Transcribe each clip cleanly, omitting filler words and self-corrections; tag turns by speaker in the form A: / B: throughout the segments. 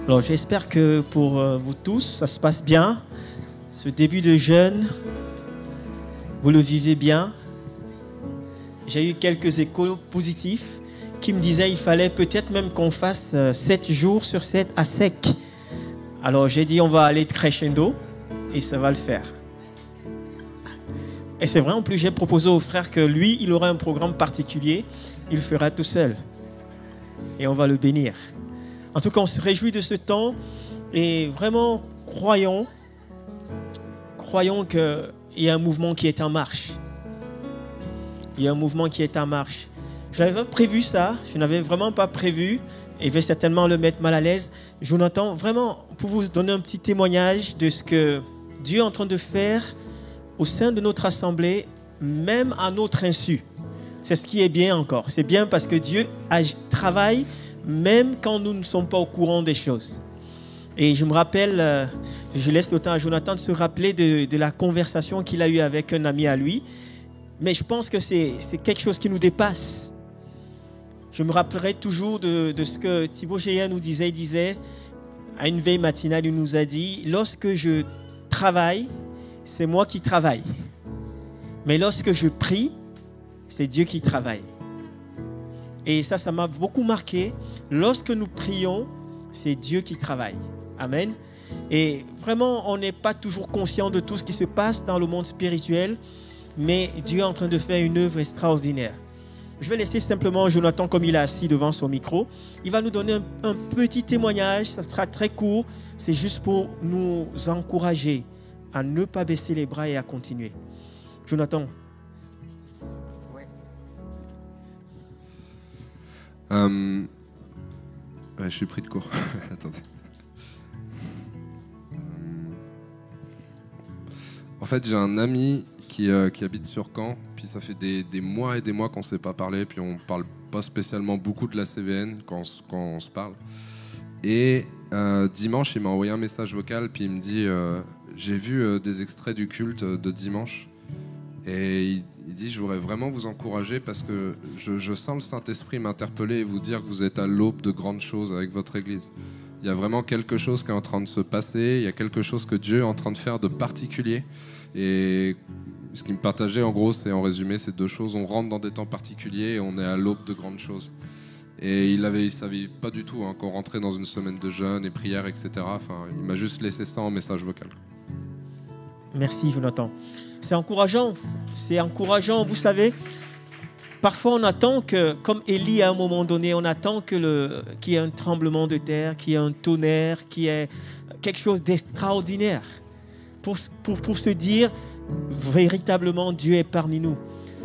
A: Alors j'espère que pour vous tous, ça se passe bien. Ce début de jeûne, vous le vivez bien. J'ai eu quelques échos positifs qui me disaient qu'il fallait peut-être même qu'on fasse 7 jours sur 7 à sec. Alors j'ai dit on va aller crescendo et ça va le faire. Et c'est vrai, en plus j'ai proposé au frère que lui, il aura un programme particulier, il le fera tout seul. Et on va le bénir. En tout cas, on se réjouit de ce temps et vraiment croyons qu'il y a un mouvement qui est en marche. Il y a un mouvement qui est en marche. Je n'avais pas prévu ça, je n'avais vraiment pas prévu et je vais certainement le mettre mal à l'aise. Jonathan, vraiment, pour vous donner un petit témoignage de ce que Dieu est en train de faire au sein de notre assemblée, même à notre insu. C'est ce qui est bien encore. C'est bien parce que Dieu travaille même quand nous ne sommes pas au courant des choses. Et je me rappelle, je laisse le temps à Jonathan de se rappeler de la conversation qu'il a eue avec un ami à lui. Mais je pense que c'est quelque chose qui nous dépasse. Je me rappellerai toujours de ce que Thibaut Géant nous disait. Il disait, à une veille matinale, il nous a dit, lorsque je travaille, c'est moi qui travaille. Mais lorsque je prie, c'est Dieu qui travaille. Et ça m'a beaucoup marqué. Lorsque nous prions, c'est Dieu qui travaille. Amen. Et vraiment, on n'est pas toujours conscient de tout ce qui se passe dans le monde spirituel, mais Dieu est en train de faire une œuvre extraordinaire. Je vais laisser simplement Jonathan, comme il est assis devant son micro. Il va nous donner un petit témoignage. Ça sera très court. C'est juste pour nous encourager à ne pas baisser les bras et à continuer. Jonathan.
B: Je suis pris de court. Attendez. En fait, j'ai un ami qui habite sur Caen. Puis ça fait des mois et des mois qu'on ne s'est pas parlé. Puis on ne parle pas spécialement beaucoup de la CVN quand on se parle. Et dimanche, il m'a envoyé un message vocal. Puis il me dit j'ai vu des extraits du culte de dimanche. Et il dit, je voudrais vraiment vous encourager parce que je sens le Saint-Esprit m'interpeller et vous dire que vous êtes à l'aube de grandes choses avec votre Église. Il y a vraiment quelque chose qui est en train de se passer, il y a quelque chose que Dieu est en train de faire de particulier. Et ce qu'il me partageait, en gros, c'est en résumé, ces deux choses. On rentre dans des temps particuliers et on est à l'aube de grandes choses. Et il savait pas du tout qu'on rentrait dans une semaine de jeûne et prière, etc. Enfin, il m'a juste laissé ça en message vocal.
A: Merci, Jonathan. C'est encourageant, vous savez. Parfois, on attend que, comme Élie à un moment donné, on attend qu'il y ait un tremblement de terre, qu'il y ait un tonnerre, qu'il y ait quelque chose d'extraordinaire pour se dire, véritablement, Dieu est parmi nous.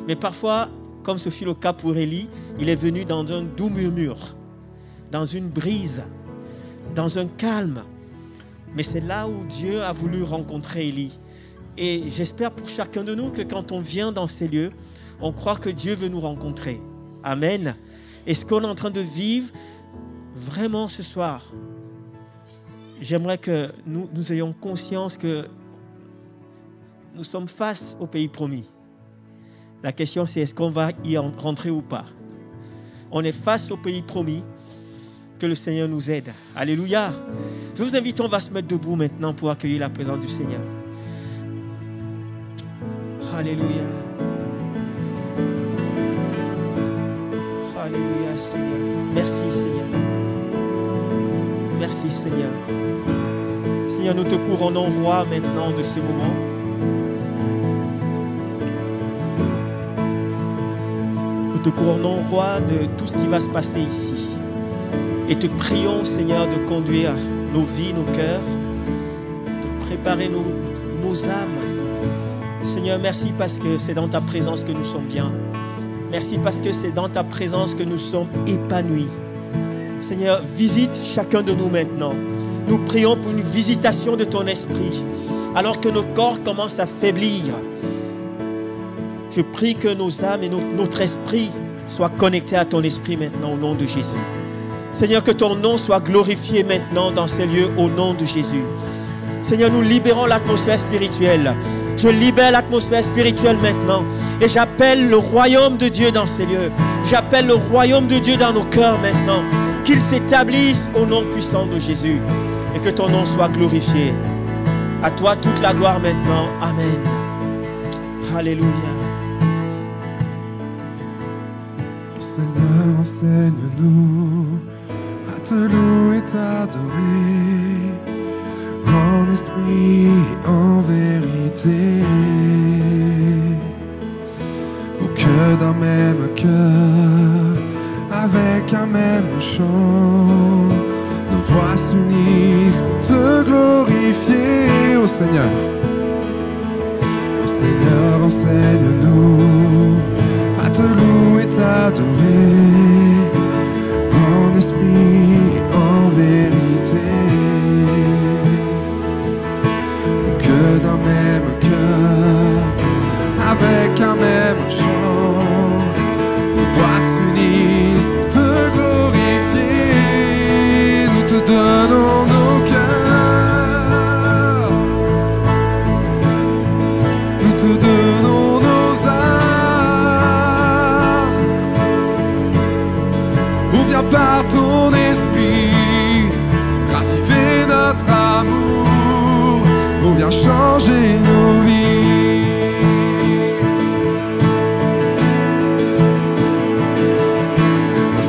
A: Mais parfois, comme ce fut le cas pour Élie, il est venu dans un doux murmure, dans une brise, dans un calme. Mais c'est là où Dieu a voulu rencontrer Élie. Et j'espère pour chacun de nous que quand on vient dans ces lieux, on croit que Dieu veut nous rencontrer. Amen. Et ce qu'on est en train de vivre vraiment ce soir, j'aimerais que nous ayons conscience que nous sommes face au pays promis. La question c'est est-ce qu'on va y rentrer ou pas? On est face au pays promis. Que le Seigneur nous aide. Alléluia. Je vous invite, on va se mettre debout maintenant pour accueillir la présence du Seigneur. Alléluia. Alléluia, Seigneur. Merci, Seigneur. Merci, Seigneur. Seigneur, nous te couronnons roi maintenant de ce moment. Nous te couronnons roi de tout ce qui va se passer ici. Et te prions, Seigneur, de conduire nos vies, nos cœurs, de préparer nos âmes. Seigneur, merci parce que c'est dans ta présence que nous sommes bien. Merci parce que c'est dans ta présence que nous sommes épanouis. Seigneur, visite chacun de nous maintenant. Nous prions pour une visitation de ton esprit. Alors que nos corps commencent à faiblir, je prie que nos âmes et notre esprit soient connectés à ton esprit maintenant au nom de Jésus. Seigneur, que ton nom soit glorifié maintenant dans ces lieux au nom de Jésus. Seigneur, nous libérons l'atmosphère spirituelle. Je libère l'atmosphère spirituelle maintenant. Et j'appelle le royaume de Dieu dans ces lieux. J'appelle le royaume de Dieu dans nos cœurs maintenant. qu'il s'établisse au nom puissant de Jésus et que ton nom soit glorifié. À toi toute la gloire maintenant. Amen. Alléluia.
B: Seigneur, enseigne-nous à te louer et t'adorer en esprit et en vérité, pour que d'un même cœur, avec un même chant, nos voix s'unissent pour te glorifier. Ô Seigneur, enseigne-nous à te louer et t'adorer en esprit et en vérité, pour que d'un même cœur, avec un même chant, nos voix s'unissent pour te glorifier. Nous te donnons nos cœurs, nous te donnons nos âmes. On vient par ton esprit raviver notre amour, on vient changer nos vies.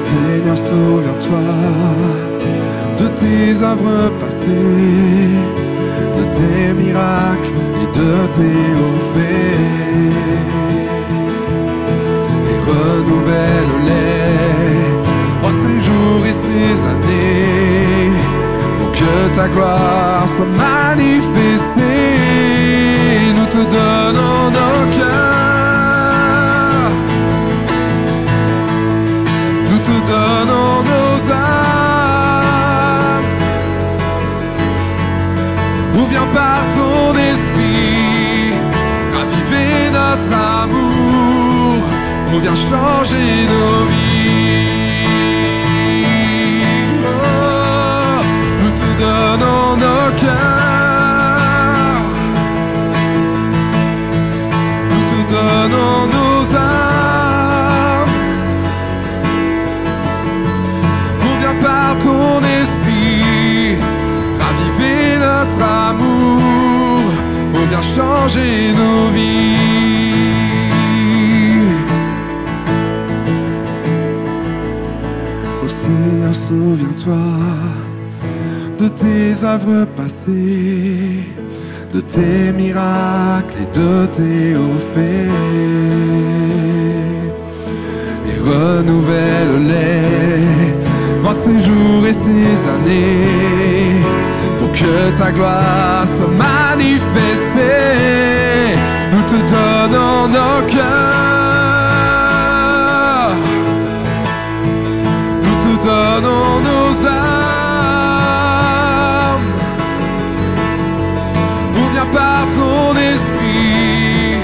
B: Seigneur, souviens-toi de tes œuvres passées, de tes miracles et de tes hauts faits, et renouvelle-les en ces jours et ces années, pour que ta gloire soit manifestée. Nous te donnons nos cœurs, nous te donnons nos âmes. On vient par ton esprit raviver notre amour, on vient changer nos vies. Oh, nous te donnons nos cœurs, nous te donnons nos âmes. On vient par ton esprit raviver notre amour, on vient changer nos vies. Ô Seigneur, souviens-toi de tes œuvres passées, de tes miracles et de tes hauts faits, et renouvelle-les en ces jours et ces années, pour que ta gloire soit manifestée. Nous te donnons nos cœurs, nous te donnons nos âmes. On vient par ton esprit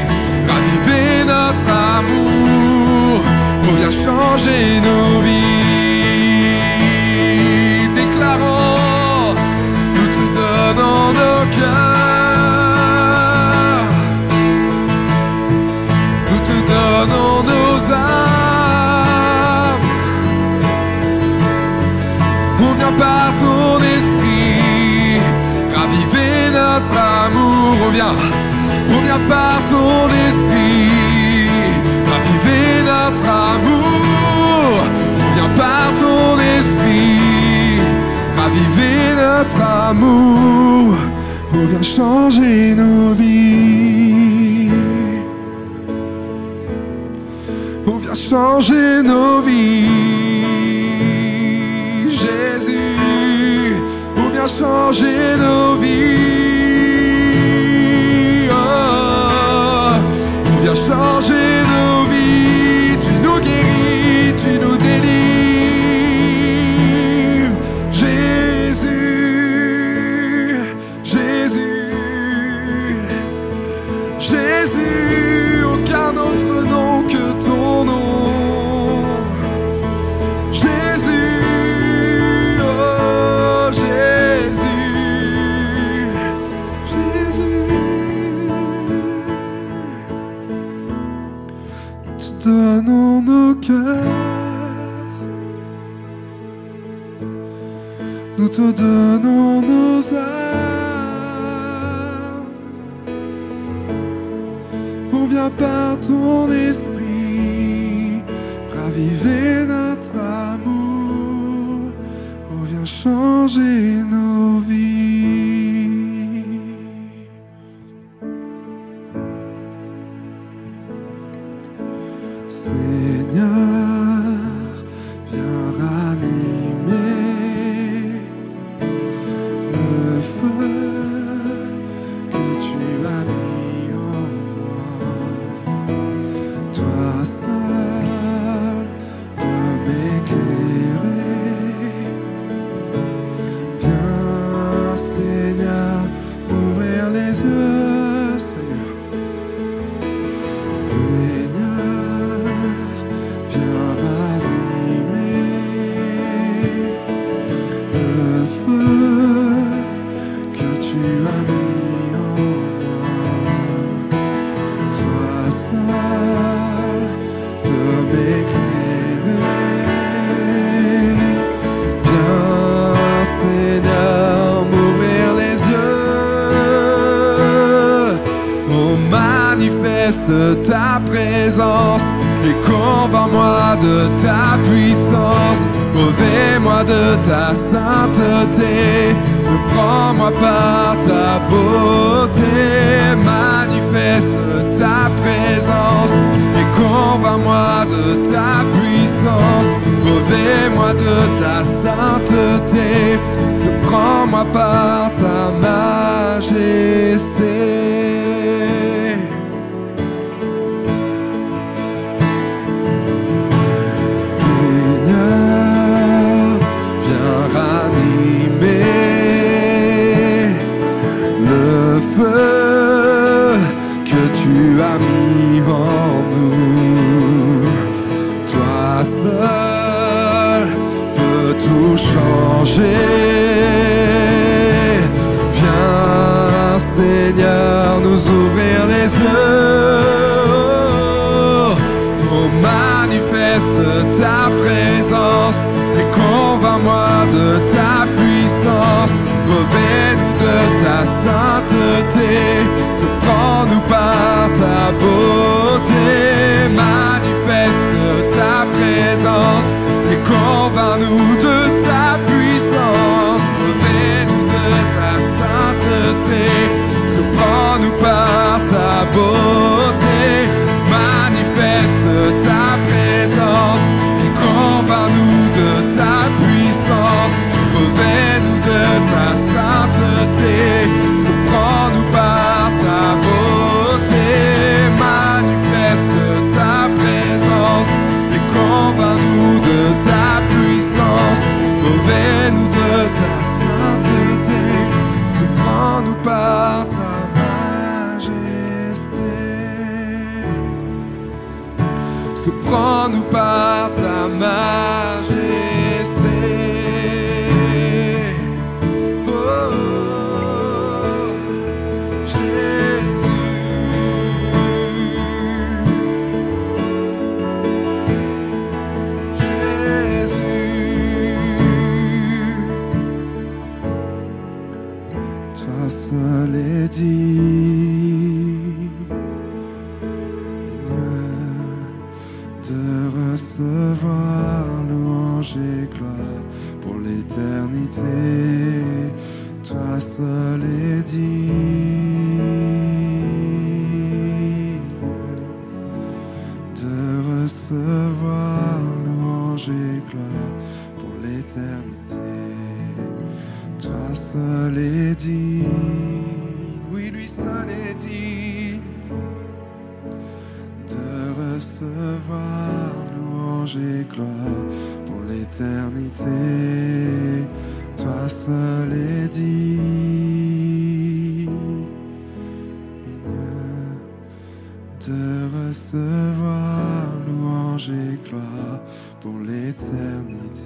B: raviver notre amour, on vient changer nos vies. Déclarons, nous te donnons nos cœurs, nous te donnons nos âmes. On vient par ton esprit raviver notre amour. On vient par ton esprit raviver notre amour. On vient par ton esprit raviver notre amour, on vient changer nos vies, on vient changer nos vies. Jésus, on vient changer nos vies. Oh, on vient changer nos vies. Tu nous guéris, tu nous délivres. Jésus, Jésus, Jésus, aucun autre nom que ton nom. Jésus, oh Jésus, te donnons nos âmes. On vient par ton esprit raviver notre amour. On vient changer nos vies. Seigneur, viens ranimer le feu que tu as mis en moi. Toi seul peux m'éclairer. Viens, Seigneur, m'ouvrir les yeux, Seigneur. Viens ranimer le feu que tu as mis en moi. Toi seul peux m'éclairer. Viens, Seigneur, m'ouvrir les yeux. Oh, manifeste ta présence et convainc-moi de ta puissance. Revêt-moi de ta sainteté, surprends-moi par ta beauté. Manifeste ta présence et convainc-moi de ta puissance. Revêt-moi de ta sainteté, surprends-moi par ta majesté. Que tu as mis en nous. Toi seul peux tout changer. Viens, Seigneur, nous ouvrir les yeux. Oh, manifeste ta présence et convainc-moi de ta puissance. Revêt-nous de ta sainteté, surprends-nous par ta beauté. Manifeste ta présence et convainc-nous de ta puissance. Revêt-nous de ta sainteté, surprends-nous par ta beauté. Manifeste ta présence et convainc-nous de ta puissance. Revêt-nous de ta sainteté, surprends-nous par ta beauté. Manifeste ta présence et convainc-nous de ta puissance. Revêt-nous de ta sainteté, surprends-nous par ta majesté. Surprends-nous par ta majesté. Seul est digne de recevoir louange et gloire pour l'éternité. Toi seul est digne de recevoir louange et gloire pour l'éternité. Toi seul est digne, oui, lui seul est digne de recevoir louange et gloire pour l'éternité. Toi seul est digne de recevoir louange et gloire pour l'éternité.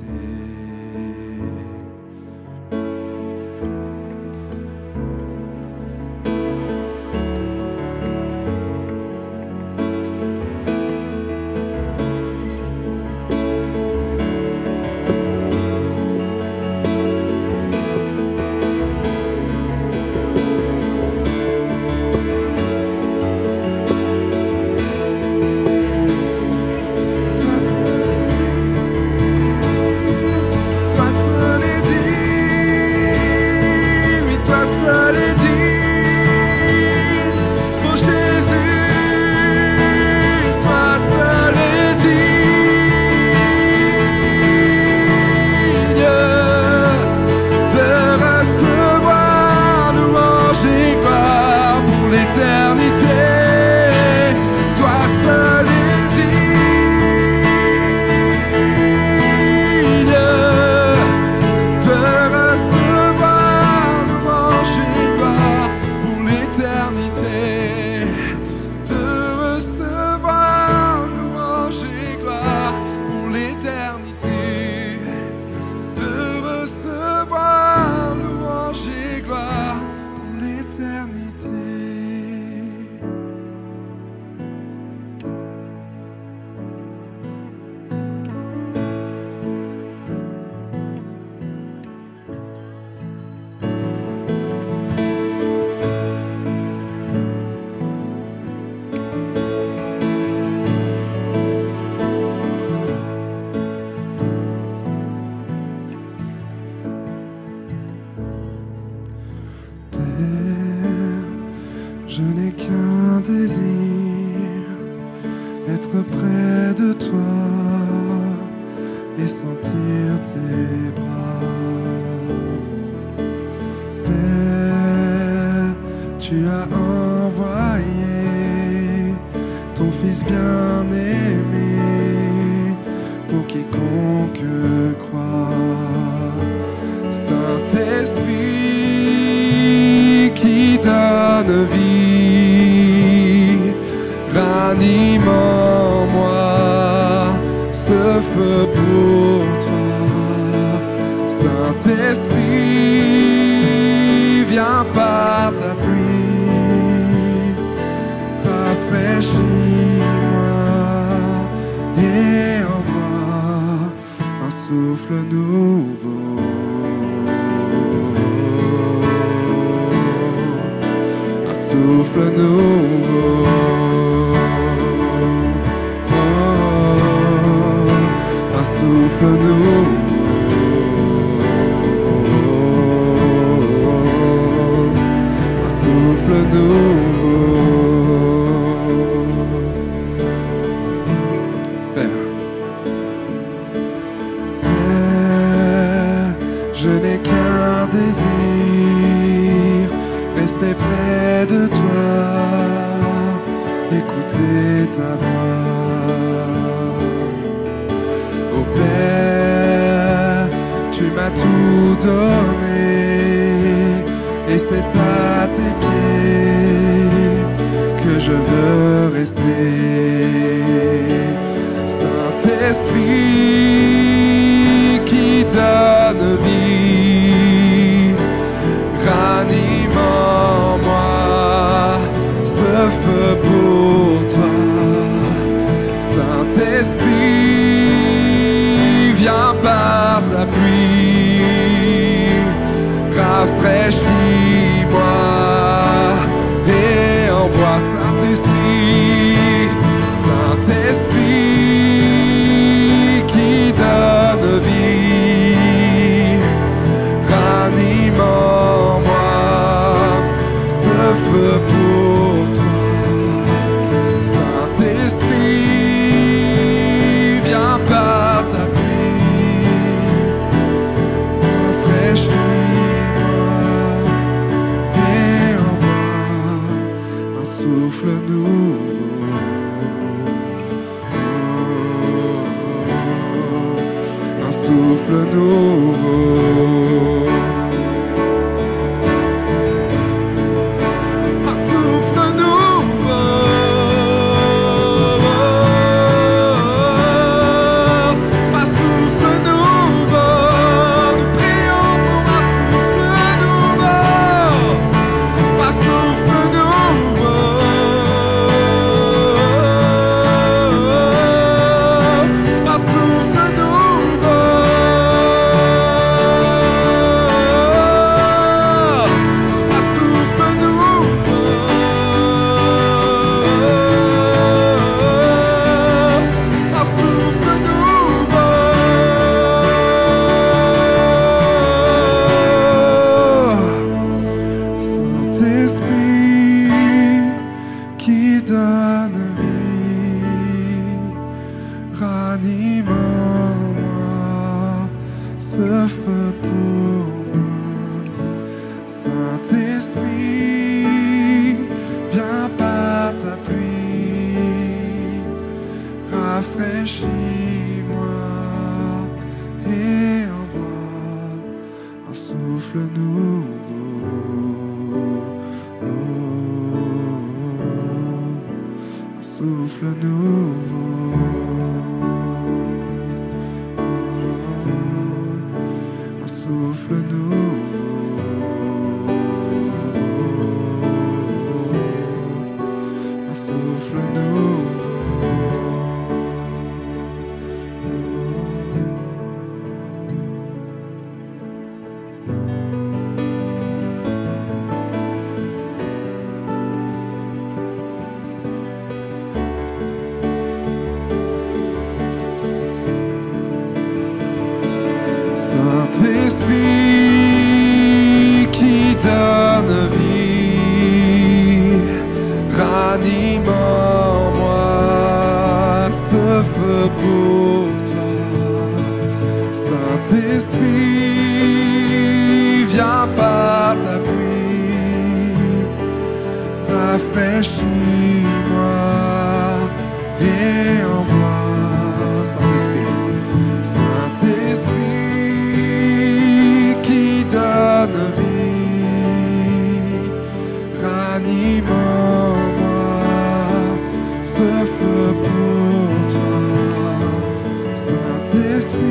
C: Je n'ai qu'un désir, être près de toi et sentir tes bras. Père, tu as envoyé ton Fils bien-aimé pour quiconque croit. Saint-Esprit qui donne vie, ranime en moi ce feu pour toi. Saint-Esprit, viens par ta pluie, rafraîchis-moi et envoie un souffle nouveau. Un souffle nouveau. Un souffle nouveau. Un souffle nouveau. Père, je n'ai qu'un désir, rester près de toi, écouter ta voix. Ô Père, tu m'as tout donné, et c'est à tes pieds que je veux rester. Saint-Esprit qui donne vie, ranime en moi ce feu pour toi. Saint-Esprit, viens par ta pluie, rafraîchis-moi et envoie Saint-Esprit, Saint-Esprit qui donne vie, ranime en moi ce feu pour toi. Saint-Esprit, viens par ta pluie, rafraîchis-moi et envoie un souffle nouveau. Un souffle nouveau. Un souffle rafraîchis-moi et envoie Saint-Esprit qui donne vie, ranime en moi ce feu pour toi. Saint-Esprit,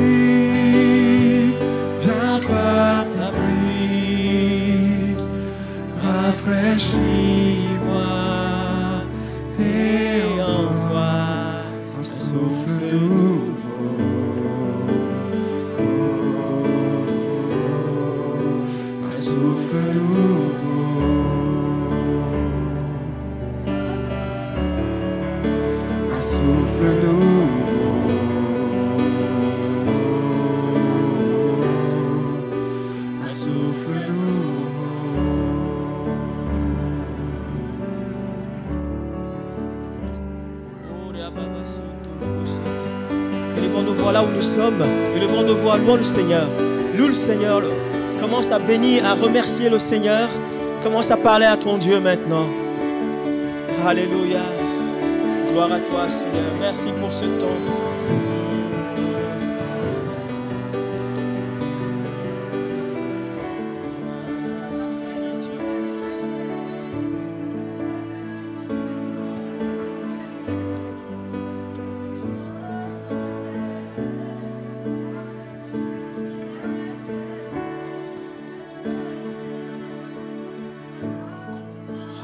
C: viens par ta pluie, rafraîchis-moi et envoie un souffle nouveau. Un souffle nouveau. Un souffle nouveau. Un souffle nouveau.
A: Élevons nos voix là où nous sommes. Élevons nos voix, louons le Seigneur. Loue le Seigneur. Commence à bénir, à remercier le Seigneur. Commence à parler à ton Dieu maintenant. Alléluia. Gloire à toi, Seigneur. Merci pour ce temps.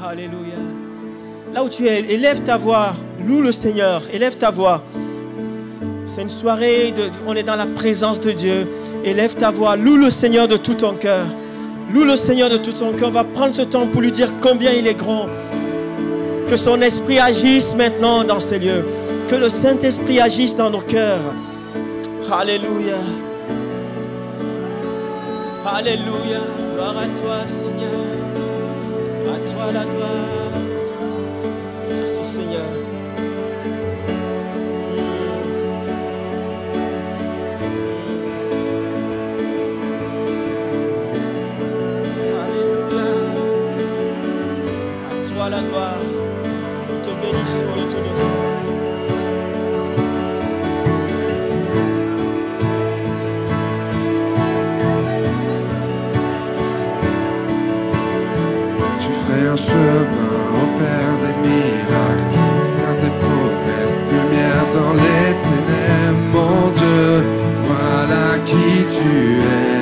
A: Alléluia. Là où tu es, élève ta voix, loue le Seigneur, élève ta voix. C'est une soirée, on est dans la présence de Dieu. Élève ta voix, loue le Seigneur de tout ton cœur. Loue le Seigneur de tout ton cœur. On va prendre ce temps pour lui dire combien il est grand. Que son esprit agisse maintenant dans ces lieux. Que le Saint-Esprit agisse dans nos cœurs. Alléluia. Alléluia. Gloire à toi, Seigneur. À toi la gloire. Merci Seigneur. Alléluia. À toi la gloire. Nous te bénissons de tout nouveau.
C: Un chemin au Père des miracles, tiens tes promesses, lumière dans les ténèbres, mon Dieu, voilà qui tu es.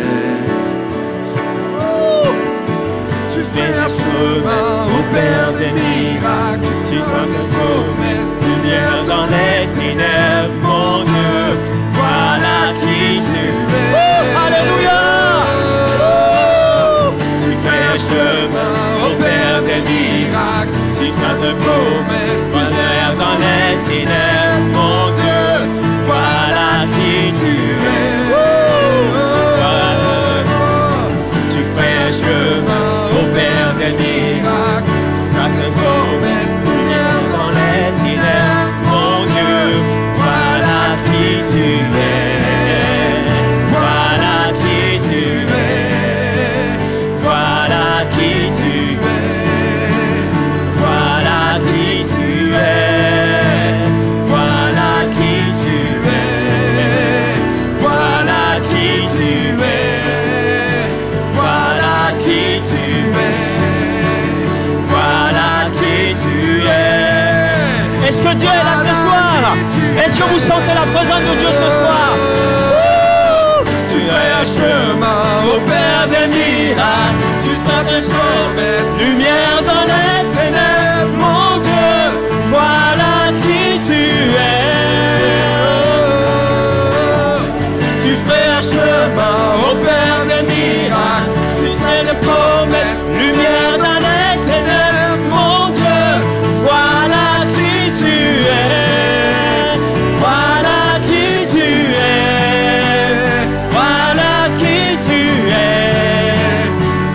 C: Tu fais un chemin au Père des miracles, tu tiens tes promesses, lumière dans les ténèbres, mon Dieu, voilà qui tu es.
A: Alléluia.
C: Tu fais un chemin au Père des miracles, tu feras de promesses, lumière dans les ténèbres, mon Dieu, voilà qui tu es. Tu fais un chemin au Père des miracles, tu feras de promesses, lumière dans les ténèbres, mon Dieu, voilà qui tu es. Voilà qui tu es. Voilà qui tu es. Voilà qui tu es. Voilà qui tu es. Voilà qui tu es. Voilà qui tu es. Voilà qui tu es.
A: Est-ce que Dieu est là ce soir? Est-ce que vous sentez la présence de Dieu ce soir?
C: Tu fais un chemin au Père des miracles, tu t'as des promesses, lumière dans les ténèbres, mon Dieu, voilà qui tu es. Tu fais un chemin au Père des miracles, tu fais des promesses, lumière dans les ténèbres, mon Dieu, voilà qui tu es. Voilà qui tu es. Voilà qui tu es.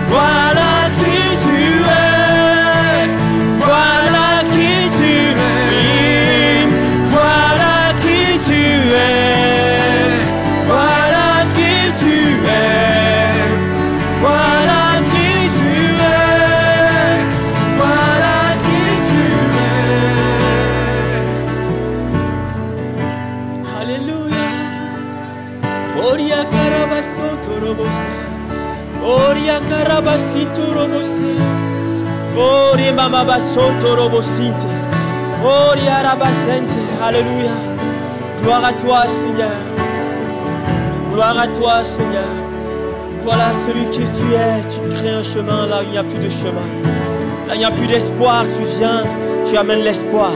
C: Voilà qui tu es.
A: Alléluia. Gloire à toi, Seigneur. Gloire à toi, Seigneur. Voilà celui que tu es. Tu crées un chemin là où il n'y a plus de chemin. Là où il n'y a plus d'espoir. Tu viens, tu amènes l'espoir.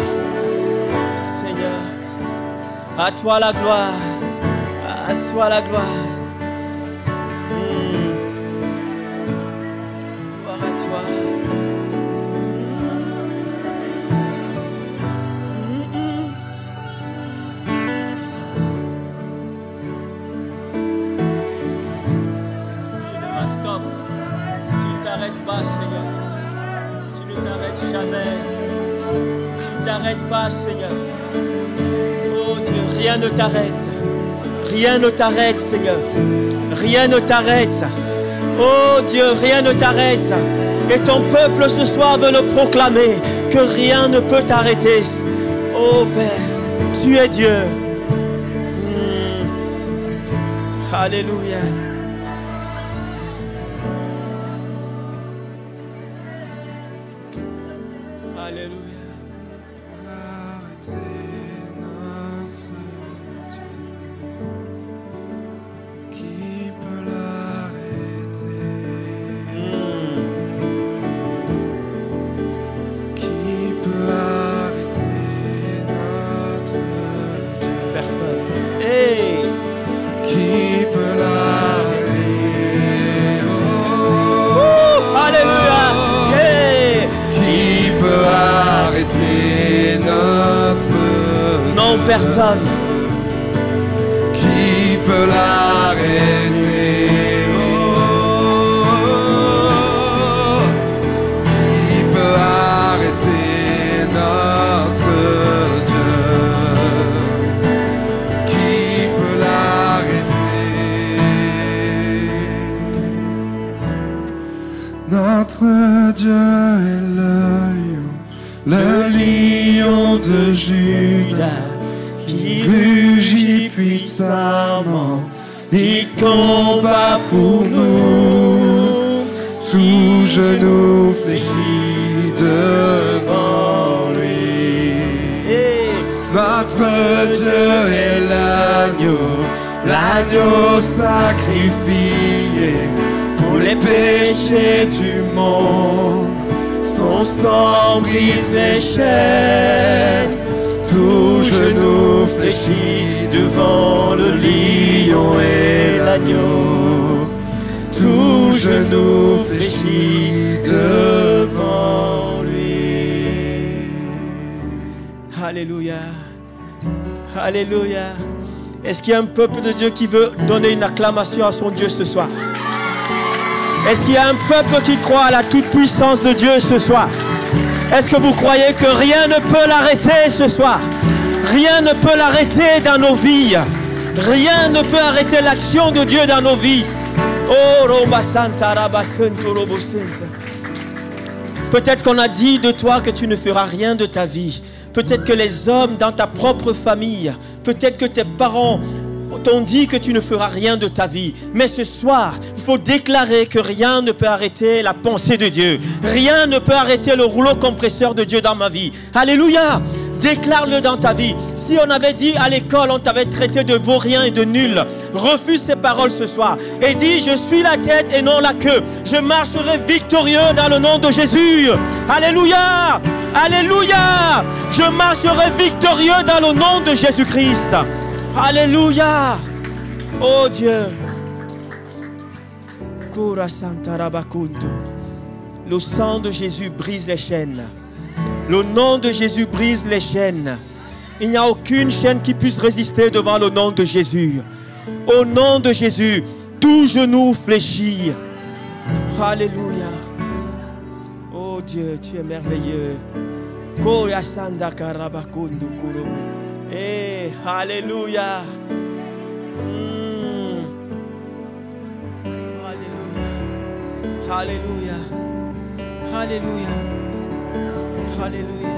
A: Seigneur, à toi la gloire. À toi la gloire. Gloire à toi. Stop. Tu ne t'arrêtes pas, Seigneur. Tu ne t'arrêtes jamais. Tu ne t'arrêtes pas, Seigneur. Oh Dieu, rien ne t'arrête. Rien ne t'arrête, Seigneur. Rien ne t'arrête. Oh Dieu, rien ne t'arrête. Et ton peuple ce soir veut le proclamer, que rien ne peut t'arrêter. Oh Père, tu es Dieu. Alléluia. Alléluia. Personne.
C: Qui peut l'arrêter? Oh, qui peut arrêter notre Dieu? Qui peut l'arrêter? Notre Dieu est le lion de Juda. Il rugit puissamment, il combat pour nous. Tout genou fléchit devant lui. Notre Dieu est l'agneau sacrifié pour les péchés du monde. Son sang brise les chaînes. Tout genou fléchit devant le lion et l'agneau. Tout genou fléchit devant lui.
A: Alléluia. Alléluia. Est-ce qu'il y a un peuple de Dieu qui veut donner une acclamation à son Dieu ce soir? Est-ce qu'il y a un peuple qui croit à la toute-puissance de Dieu ce soir? Est-ce que vous croyez que rien ne peut l'arrêter ce soir? Rien ne peut l'arrêter dans nos vies. Rien ne peut arrêter l'action de Dieu dans nos vies. Oh, Roma Santa Rabasanto Robosenta. Peut-être qu'on a dit de toi que tu ne feras rien de ta vie. Peut-être que les hommes dans ta propre famille, peut-être que tes parents t'ont dit que tu ne feras rien de ta vie. Mais ce soir, il faut déclarer que rien ne peut arrêter la pensée de Dieu. Rien ne peut arrêter le rouleau compresseur de Dieu dans ma vie. Alléluia! Déclare-le dans ta vie. Si on avait dit à l'école, on t'avait traité de vaurien et de nul, refuse ces paroles ce soir et dis: je suis la tête et non la queue. Je marcherai victorieux dans le nom de Jésus. Alléluia! Alléluia! Je marcherai victorieux dans le nom de Jésus-Christ. Alléluia! Oh Dieu! Le sang de Jésus brise les chaînes. Le nom de Jésus brise les chaînes. Il n'y a aucune chaîne qui puisse résister devant le nom de Jésus. Au nom de Jésus, tout genou fléchit. Alléluia. Oh Dieu, tu es merveilleux. Eh, alléluia. Alléluia. Alléluia. Alléluia. Alléluia.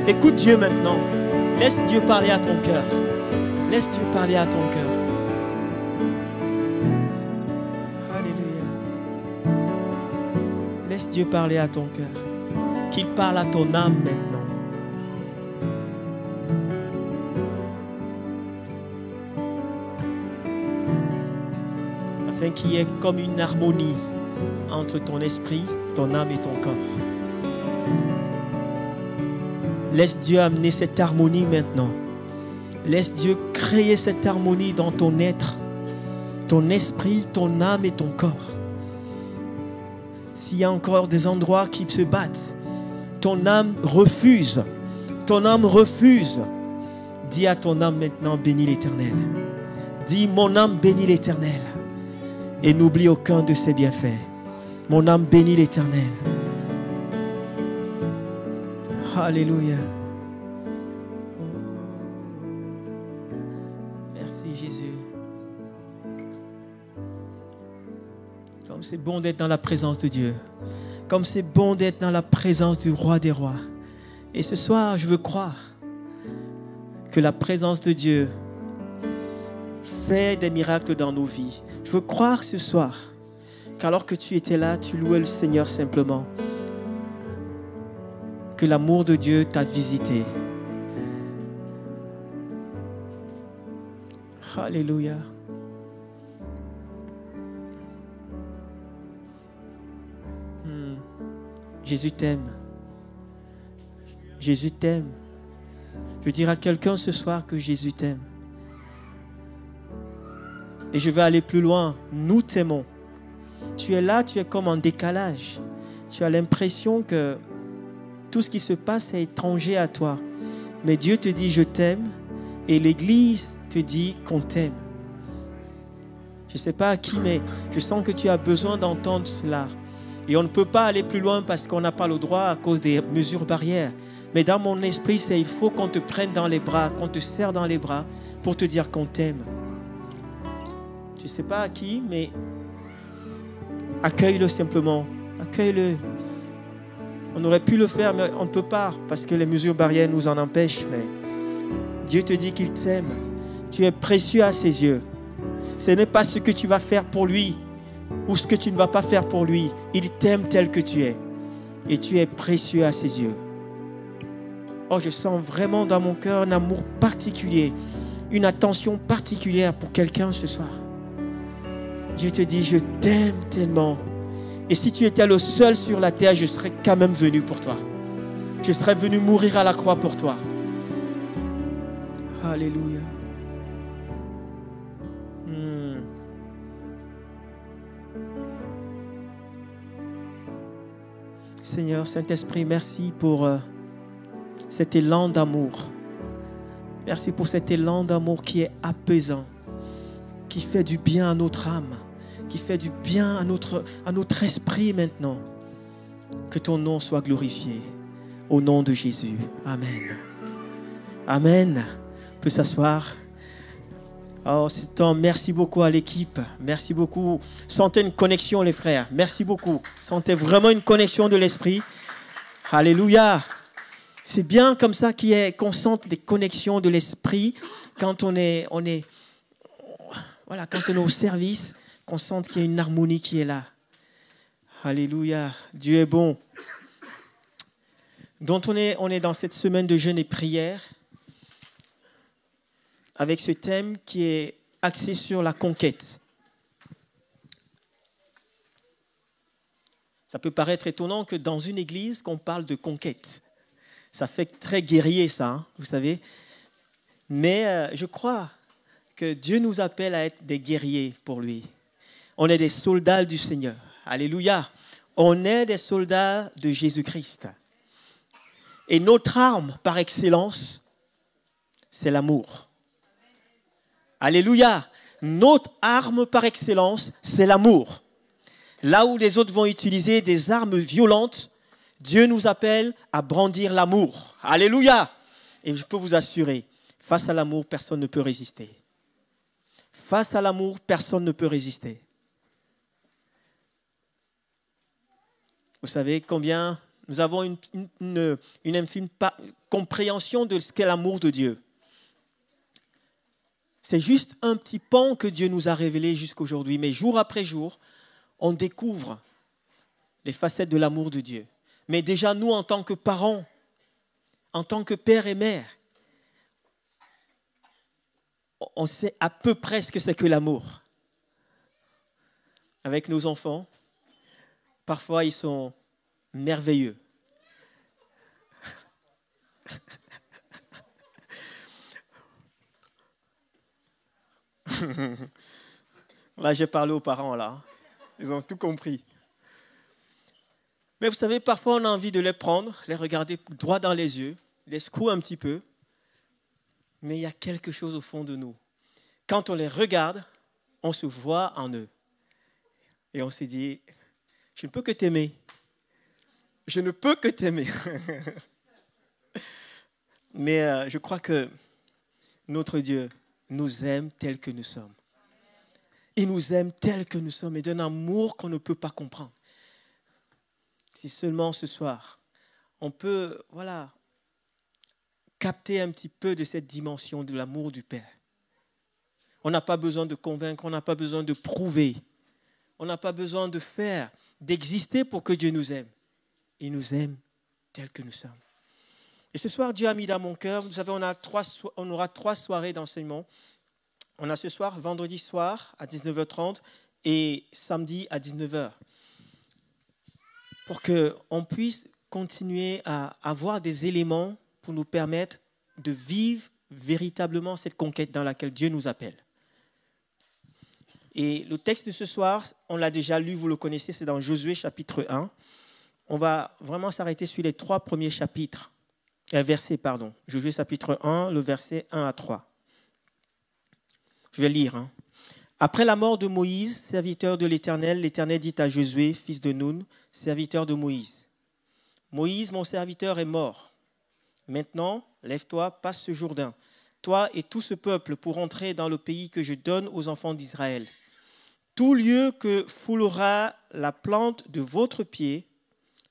A: Écoute Dieu maintenant. Laisse Dieu parler à ton cœur. Laisse Dieu parler à ton cœur. Alléluia. Laisse Dieu parler à ton cœur. Qu'il parle à ton âme maintenant. Afin qu'il y ait comme une harmonie entre ton esprit, ton âme et ton corps. Laisse Dieu amener cette harmonie maintenant. Laisse Dieu créer cette harmonie dans ton être, ton esprit, ton âme et ton corps. S'il y a encore des endroits qui se battent, ton âme refuse. Ton âme refuse. Dis à ton âme maintenant, bénis l'Éternel. Dis, mon âme bénit l'Éternel. Et n'oublie aucun de ses bienfaits. Mon âme bénit l'Éternel. Alléluia. Merci Jésus. Comme c'est bon d'être dans la présence de Dieu. Comme c'est bon d'être dans la présence du roi des rois. Et ce soir, je veux croire que la présence de Dieu fait des miracles dans nos vies. Je veux croire ce soir qu'alors que tu étais là, tu louais le Seigneur simplement. Que l'amour de Dieu t'a visité. Alléluia. Jésus t'aime. Jésus t'aime. Je veux dire à quelqu'un ce soir que Jésus t'aime. Et je veux aller plus loin. Nous t'aimons. Tu es là, tu es comme en décalage. Tu as l'impression que tout ce qui se passe est étranger à toi. Mais Dieu te dit, je t'aime. Et l'Église te dit qu'on t'aime. Je ne sais pas à qui, mais je sens que tu as besoin d'entendre cela. Et on ne peut pas aller plus loin parce qu'on n'a pas le droit à cause des mesures barrières. Mais dans mon esprit, c'est il faut qu'on te prenne dans les bras, qu'on te serre dans les bras pour te dire qu'on t'aime. Je ne sais pas à qui, mais accueille-le simplement. Accueille-le. On aurait pu le faire, mais on ne peut pas parce que les mesures barrières nous en empêchent. Mais Dieu te dit qu'il t'aime. Tu es précieux à ses yeux. Ce n'est pas ce que tu vas faire pour lui ou ce que tu ne vas pas faire pour lui. Il t'aime tel que tu es. Et tu es précieux à ses yeux. Oh, je sens vraiment dans mon cœur un amour particulier, une attention particulière pour quelqu'un ce soir. Dieu te dit, je t'aime tellement. Et si tu étais le seul sur la terre, je serais quand même venu pour toi. Je serais venu mourir à la croix pour toi. Alléluia. Seigneur, Saint-Esprit, merci pour cet élan d'amour. Merci pour cet élan d'amour qui est apaisant, qui fait du bien à notre âme, qui fait du bien à notre esprit maintenant. Que ton nom soit glorifié. Au nom de Jésus. Amen. Amen. On peut s'asseoir. Oh, c'est temps. Merci beaucoup à l'équipe. Merci beaucoup. Sentez une connexion, les frères. Merci beaucoup. Sentez vraiment une connexion de l'esprit. Alléluia. C'est bien comme ça qu'on sente des connexions de l'esprit quand on est au service, qu'on sente qu'il y a une harmonie qui est là. Alléluia. Dieu est bon. Donc on est dans cette semaine de jeûne et prière avec ce thème qui est axé sur la conquête. Ça peut paraître étonnant que dans une église, qu'on parle de conquête. Ça fait très guerrier, ça, hein, vous savez. Mais je crois que Dieu nous appelle à être des guerriers pour lui. On est des soldats du Seigneur. Alléluia. On est des soldats de Jésus-Christ. Et notre arme par excellence, c'est l'amour. Alléluia. Notre arme par excellence, c'est l'amour. Là où les autres vont utiliser des armes violentes, Dieu nous appelle à brandir l'amour. Alléluia. Et je peux vous assurer, face à l'amour, personne ne peut résister. Face à l'amour, personne ne peut résister. Vous savez combien nous avons une infime compréhension de ce qu'est l'amour de Dieu. C'est juste un petit pan que Dieu nous a révélé jusqu'aujourd'hui. Mais jour après jour, on découvre les facettes de l'amour de Dieu. Mais déjà, nous, en tant que parents, en tant que père et mère, on sait à peu près ce que c'est que l'amour. Avec nos enfants, parfois, ils sont merveilleux. Là, j'ai parlé aux parents, là. Ils ont tout compris. Mais vous savez, parfois, on a envie de les prendre, les regarder droit dans les yeux, les secouer un petit peu. Mais il y a quelque chose au fond de nous. Quand on les regarde, on se voit en eux. Et on se dit, je ne peux que t'aimer. Je ne peux que t'aimer. Mais je crois que notre Dieu nous aime tels que nous sommes. Il nous aime tels que nous sommes et d'un amour qu'on ne peut pas comprendre. Si seulement ce soir, on peut capter un petit peu de cette dimension de l'amour du Père. On n'a pas besoin de convaincre, on n'a pas besoin de prouver. On n'a pas besoin de faire, d'exister pour que Dieu nous aime. Il nous aime tels que nous sommes. Et ce soir, Dieu a mis dans mon cœur, vous savez, on aura 3 soirées d'enseignement. On a ce soir, vendredi soir à 19h30 et samedi à 19h. Pour qu'on puisse continuer à avoir des éléments pour nous permettre de vivre véritablement cette conquête dans laquelle Dieu nous appelle. Et le texte de ce soir, on l'a déjà lu, vous le connaissez, c'est dans Josué chapitre 1. On va vraiment s'arrêter sur les 3 premiers chapitres. Versets, pardon. Josué chapitre 1, le verset 1 à 3. Je vais lire. Après la mort de Moïse, serviteur de l'Éternel, l'Éternel dit à Josué, fils de Nun, serviteur de Moïse. Moïse, mon serviteur, est mort. Maintenant, lève-toi, passe ce Jourdain, toi et tout ce peuple, pour entrer dans le pays que je donne aux enfants d'Israël. Tout lieu que foulera la plante de votre pied,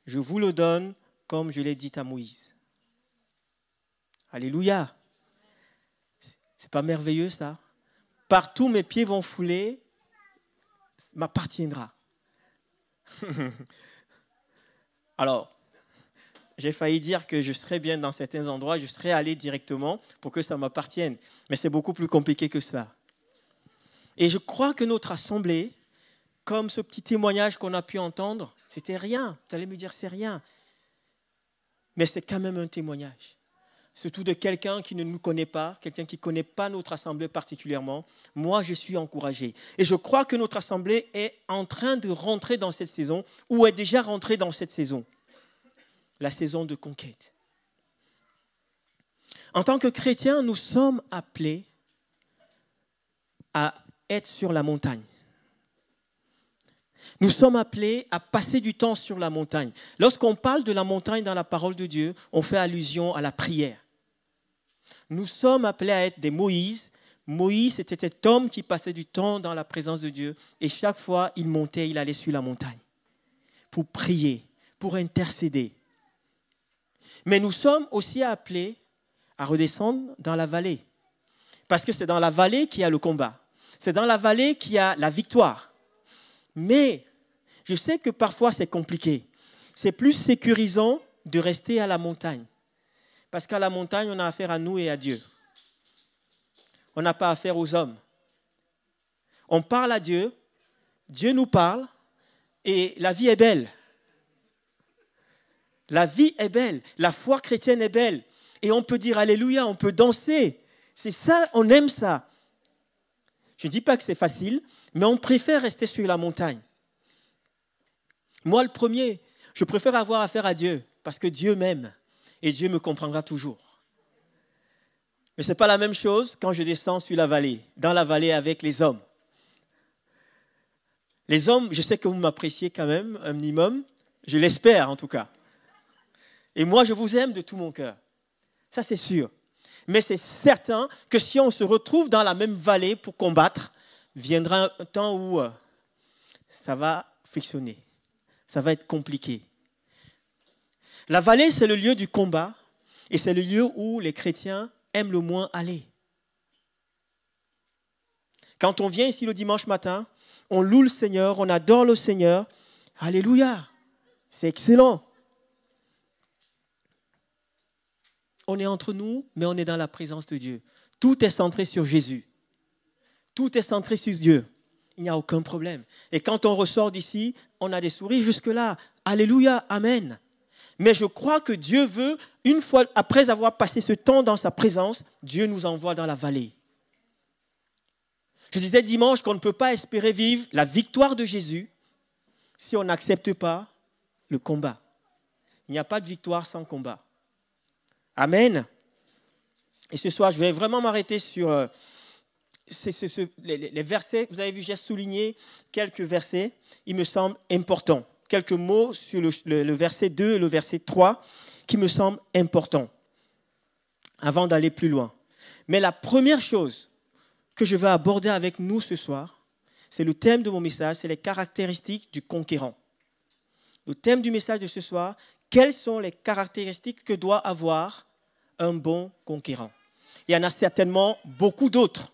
A: je vous le donne comme je l'ai dit à Moïse. Alléluia. C'est pas merveilleux ça? Partout mes pieds vont fouler, m'appartiendra. Alors, j'ai failli dire que je serais bien dans certains endroits, je serais allé directement pour que ça m'appartienne. Mais c'est beaucoup plus compliqué que ça. Et je crois que notre assemblée, comme ce petit témoignage qu'on a pu entendre, c'était rien. Vous allez me dire, c'est rien. Mais c'est quand même un témoignage. Surtout de quelqu'un qui ne nous connaît pas, quelqu'un qui ne connaît pas notre assemblée particulièrement. Moi, je suis encouragé. Et je crois que notre assemblée est en train de rentrer dans cette saison, ou est déjà rentrée dans cette saison. La saison de conquête. En tant que chrétiens, nous sommes appelés à être sur la montagne. Nous sommes appelés à passer du temps sur la montagne. Lorsqu'on parle de la montagne dans la parole de Dieu, on fait allusion à la prière. Nous sommes appelés à être des Moïse. Moïse était cet homme qui passait du temps dans la présence de Dieu et chaque fois il montait, il allait sur la montagne pour prier, pour intercéder. Mais nous sommes aussi appelés à redescendre dans la vallée parce que c'est dans la vallée qu'il y a le combat. C'est dans la vallée qu'il y a la victoire. Mais je sais que parfois c'est compliqué. C'est plus sécurisant de rester à la montagne. Parce qu'à la montagne, on a affaire à nous et à Dieu. On n'a pas affaire aux hommes. On parle à Dieu, Dieu nous parle et la vie est belle. La vie est belle, la foi chrétienne est belle. Et on peut dire Alléluia, on peut danser. C'est ça, on aime ça. Je ne dis pas que c'est facile, mais on préfère rester sur la montagne. Moi, le premier, je préfère avoir affaire à Dieu parce que Dieu m'aime et Dieu me comprendra toujours. Mais ce n'est pas la même chose quand je descends sur la vallée, dans la vallée avec les hommes. Les hommes, je sais que vous m'appréciez quand même un minimum, je l'espère en tout cas. Et moi, je vous aime de tout mon cœur. Ça, c'est sûr. Mais c'est certain que si on se retrouve dans la même vallée pour combattre, viendra un temps où ça va frictionner. Ça va être compliqué. La vallée, c'est le lieu du combat et c'est le lieu où les chrétiens aiment le moins aller. Quand on vient ici le dimanche matin, on loue le Seigneur, on adore le Seigneur. Alléluia. C'est excellent. On est entre nous, mais on est dans la présence de Dieu. Tout est centré sur Jésus. Tout est centré sur Dieu. Il n'y a aucun problème. Et quand on ressort d'ici, on a des sourires jusque-là. Alléluia, amen. Mais je crois que Dieu veut, une fois, après avoir passé ce temps dans sa présence, Dieu nous envoie dans la vallée. Je disais dimanche qu'on ne peut pas espérer vivre la victoire de Jésus si on n'accepte pas le combat. Il n'y a pas de victoire sans combat. Amen. Et ce soir, je vais vraiment m'arrêter sur les versets. Vous avez vu, j'ai souligné quelques versets, il me semble importants. Quelques mots sur le verset 2 et le verset 3 qui me semblent importants avant d'aller plus loin. Mais la première chose que je veux aborder avec nous ce soir, c'est le thème de mon message, c'est les caractéristiques du conquérant. Le thème du message de ce soir, quelles sont les caractéristiques que doit avoir un bon conquérant? Il y en a certainement beaucoup d'autres,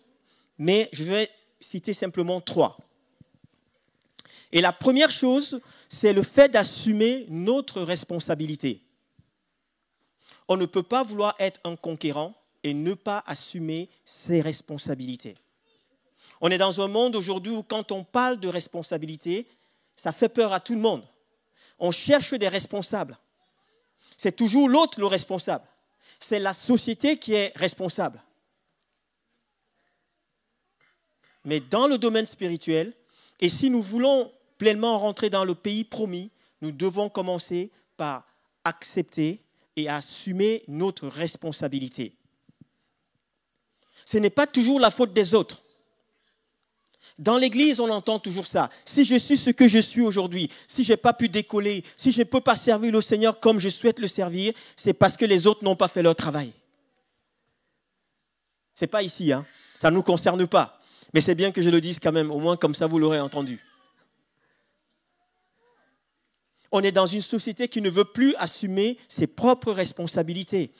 A: mais je vais citer simplement 3. Et la première chose, c'est le fait d'assumer notre responsabilité. On ne peut pas vouloir être un conquérant et ne pas assumer ses responsabilités. On est dans un monde aujourd'hui où quand on parle de responsabilité, ça fait peur à tout le monde. On cherche des responsables. C'est toujours l'autre le responsable. C'est la société qui est responsable. Mais dans le domaine spirituel, et si nous voulons pleinement rentrer dans le pays promis, nous devons commencer par accepter et assumer notre responsabilité. Ce n'est pas toujours la faute des autres. Dans l'Église, on entend toujours ça. Si je suis ce que je suis aujourd'hui, si je n'ai pas pu décoller, si je ne peux pas servir le Seigneur comme je souhaite le servir, c'est parce que les autres n'ont pas fait leur travail. Ce n'est pas ici, hein. Ça ne nous concerne pas. Mais c'est bien que je le dise quand même, au moins comme ça vous l'aurez entendu. On est dans une société qui ne veut plus assumer ses propres responsabilités.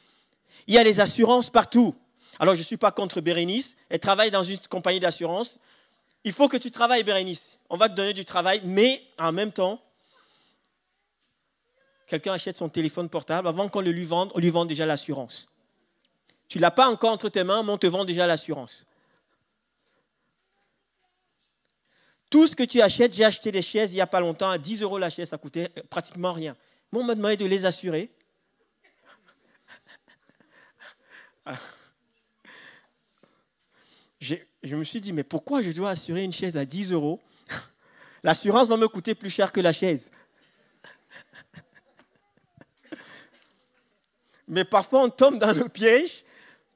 A: Il y a les assurances partout. Alors, je ne suis pas contre Bérénice. Elle travaille dans une compagnie d'assurance. Il faut que tu travailles, Bérénice. On va te donner du travail, mais en même temps, quelqu'un achète son téléphone portable. Avant qu'on le lui vende, on lui vend déjà l'assurance. Tu ne l'as pas encore entre tes mains, mais on te vend déjà l'assurance. Tout ce que tu achètes, j'ai acheté des chaises il n'y a pas longtemps, à 10 € la chaise, ça coûtait pratiquement rien. Moi, on m'a demandé de les assurer. Je me suis dit, mais pourquoi je dois assurer une chaise à 10 €? L'assurance va me coûter plus cher que la chaise. Mais parfois, on tombe dans le piège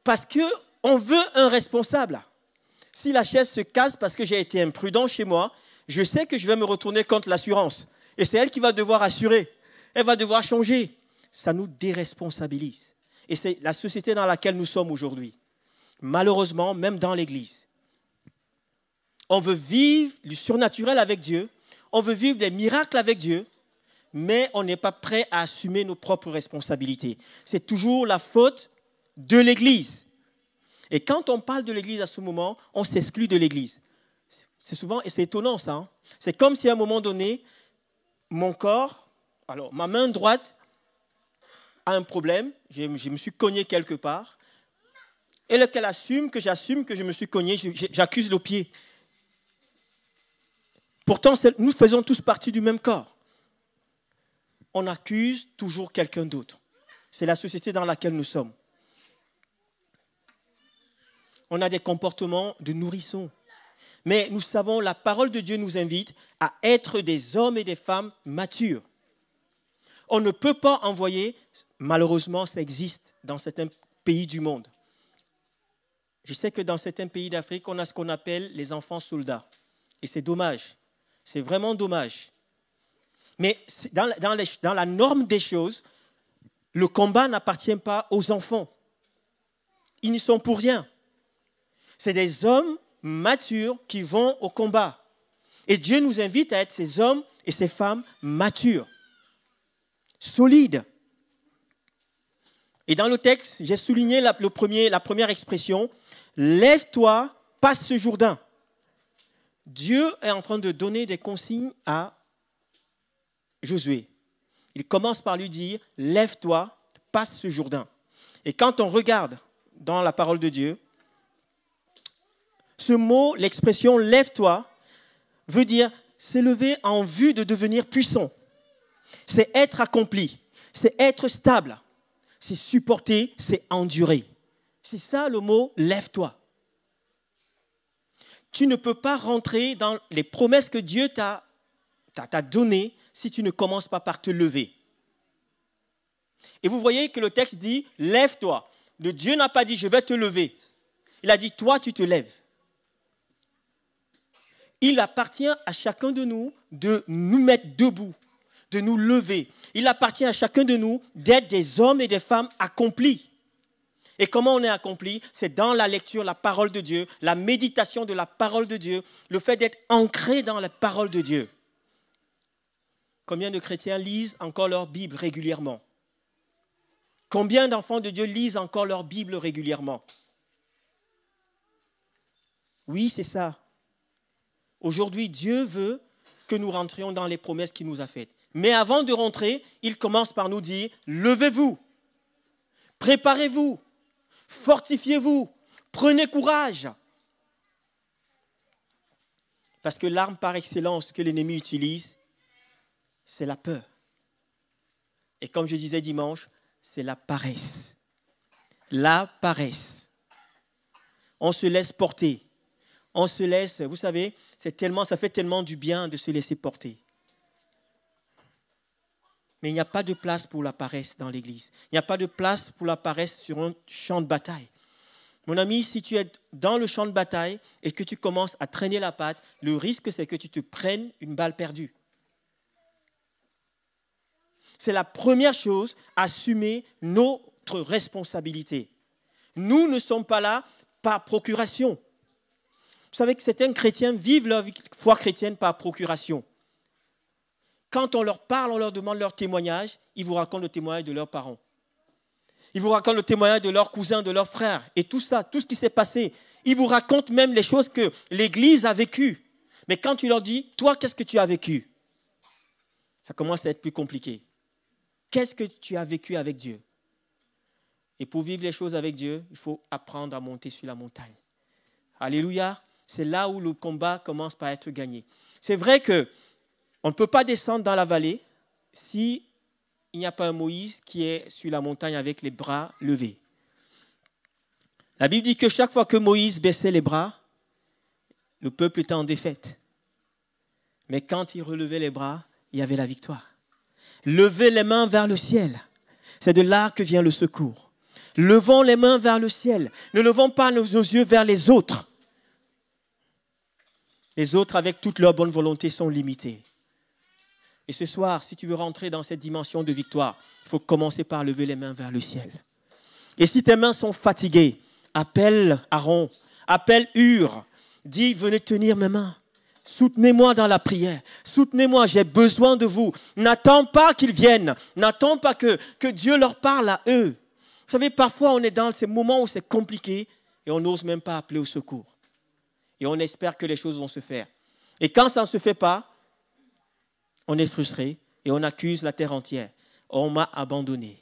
A: parce qu'on veut un responsable. Si la chaise se casse parce que j'ai été imprudent chez moi, je sais que je vais me retourner contre l'assurance. Et c'est elle qui va devoir assurer. Elle va devoir changer. Ça nous déresponsabilise. Et c'est la société dans laquelle nous sommes aujourd'hui. Malheureusement, même dans l'Église. On veut vivre du surnaturel avec Dieu. On veut vivre des miracles avec Dieu. Mais on n'est pas prêt à assumer nos propres responsabilités. C'est toujours la faute de l'Église. Et quand on parle de l'Église à ce moment, on s'exclut de l'Église. C'est souvent, et c'est étonnant ça, hein? C'est comme si à un moment donné, mon corps, alors ma main droite a un problème, je me suis cogné quelque part, et lequel assume que je me suis cogné, j'accuse le pied. Pourtant, nous faisons tous partie du même corps. On accuse toujours quelqu'un d'autre. C'est la société dans laquelle nous sommes. On a des comportements de nourrissons. Mais nous savons, la parole de Dieu nous invite à être des hommes et des femmes matures. On ne peut pas envoyer, malheureusement ça existe dans certains pays du monde. Je sais que dans certains pays d'Afrique, on a ce qu'on appelle les enfants soldats. Et c'est dommage. C'est vraiment dommage. Mais dans la norme des choses, le combat n'appartient pas aux enfants. Ils n'y sont pour rien. C'est des hommes matures qui vont au combat. Et Dieu nous invite à être ces hommes et ces femmes matures, solides. Et dans le texte, j'ai souligné la première expression, « Lève-toi, passe ce Jourdain ». Dieu est en train de donner des consignes à Josué. il commence par lui dire, lève-toi, passe ce Jourdain. Et quand on regarde dans la parole de Dieu, ce mot, l'expression lève-toi, veut dire s'élever en vue de devenir puissant. C'est être accompli, c'est être stable, c'est supporter, c'est endurer. C'est ça le mot lève-toi. Tu ne peux pas rentrer dans les promesses que Dieu t'a données si tu ne commences pas par te lever. Et vous voyez que le texte dit « lève-toi ». Le Dieu n'a pas dit « je vais te lever ». Il a dit « toi, tu te lèves ». Il appartient à chacun de nous de nous mettre debout, de nous lever. Il appartient à chacun de nous d'être des hommes et des femmes accomplis. Et comment on est accompli? C'est dans la lecture, la parole de Dieu, la méditation de la parole de Dieu, le fait d'être ancré dans la parole de Dieu. Combien de chrétiens lisent encore leur Bible régulièrement? Combien d'enfants de Dieu lisent encore leur Bible régulièrement? Oui, c'est ça. Aujourd'hui, Dieu veut que nous rentrions dans les promesses qu'il nous a faites. Mais avant de rentrer, il commence par nous dire « Levez-vous, préparez-vous, fortifiez-vous, prenez courage. » Parce que l'arme par excellence que l'ennemi utilise, c'est la peur. Et comme je disais dimanche, c'est la paresse. La paresse. On se laisse porter. On se laisse, vous savez, ça fait tellement du bien de se laisser porter. Mais il n'y a pas de place pour la paresse dans l'église. Il n'y a pas de place pour la paresse sur un champ de bataille. Mon ami, si tu es dans le champ de bataille et que tu commences à traîner la patte, le risque, c'est que tu te prennes une balle perdue. C'est la première chose, assumer notre responsabilité. Nous ne sommes pas là par procuration. Vous savez que certains chrétiens vivent leur foi chrétienne par procuration. Quand on leur parle, on leur demande leur témoignage, ils vous racontent le témoignage de leurs parents. Ils vous racontent le témoignage de leurs cousins, de leurs frères, et tout ça, tout ce qui s'est passé. Ils vous racontent même les choses que l'Église a vécues. Mais quand tu leur dis, toi, qu'est-ce que tu as vécu? Ça commence à être plus compliqué. Qu'est-ce que tu as vécu avec Dieu? Et pour vivre les choses avec Dieu, il faut apprendre à monter sur la montagne. Alléluia, c'est là où le combat commence par être gagné. C'est vrai qu'on ne peut pas descendre dans la vallée s'il n'y a pas un Moïse qui est sur la montagne avec les bras levés. La Bible dit que chaque fois que Moïse baissait les bras, le peuple était en défaite. Mais quand il relevait les bras, il y avait la victoire. Levez les mains vers le ciel. C'est de là que vient le secours. Levons les mains vers le ciel. Ne levons pas nos yeux vers les autres. Les autres, avec toute leur bonne volonté, sont limités. Et ce soir, si tu veux rentrer dans cette dimension de victoire, il faut commencer par lever les mains vers le ciel. Et si tes mains sont fatiguées, appelle Aaron, appelle Hur, dis, venez tenir mes mains. Soutenez-moi dans la prière. Soutenez-moi, j'ai besoin de vous. N'attends pas qu'ils viennent. N'attends pas que Dieu leur parle à eux. Vous savez, parfois, on est dans ces moments où c'est compliqué et on n'ose même pas appeler au secours. Et on espère que les choses vont se faire. Et quand ça ne se fait pas, on est frustré et on accuse la terre entière. On m'a abandonné.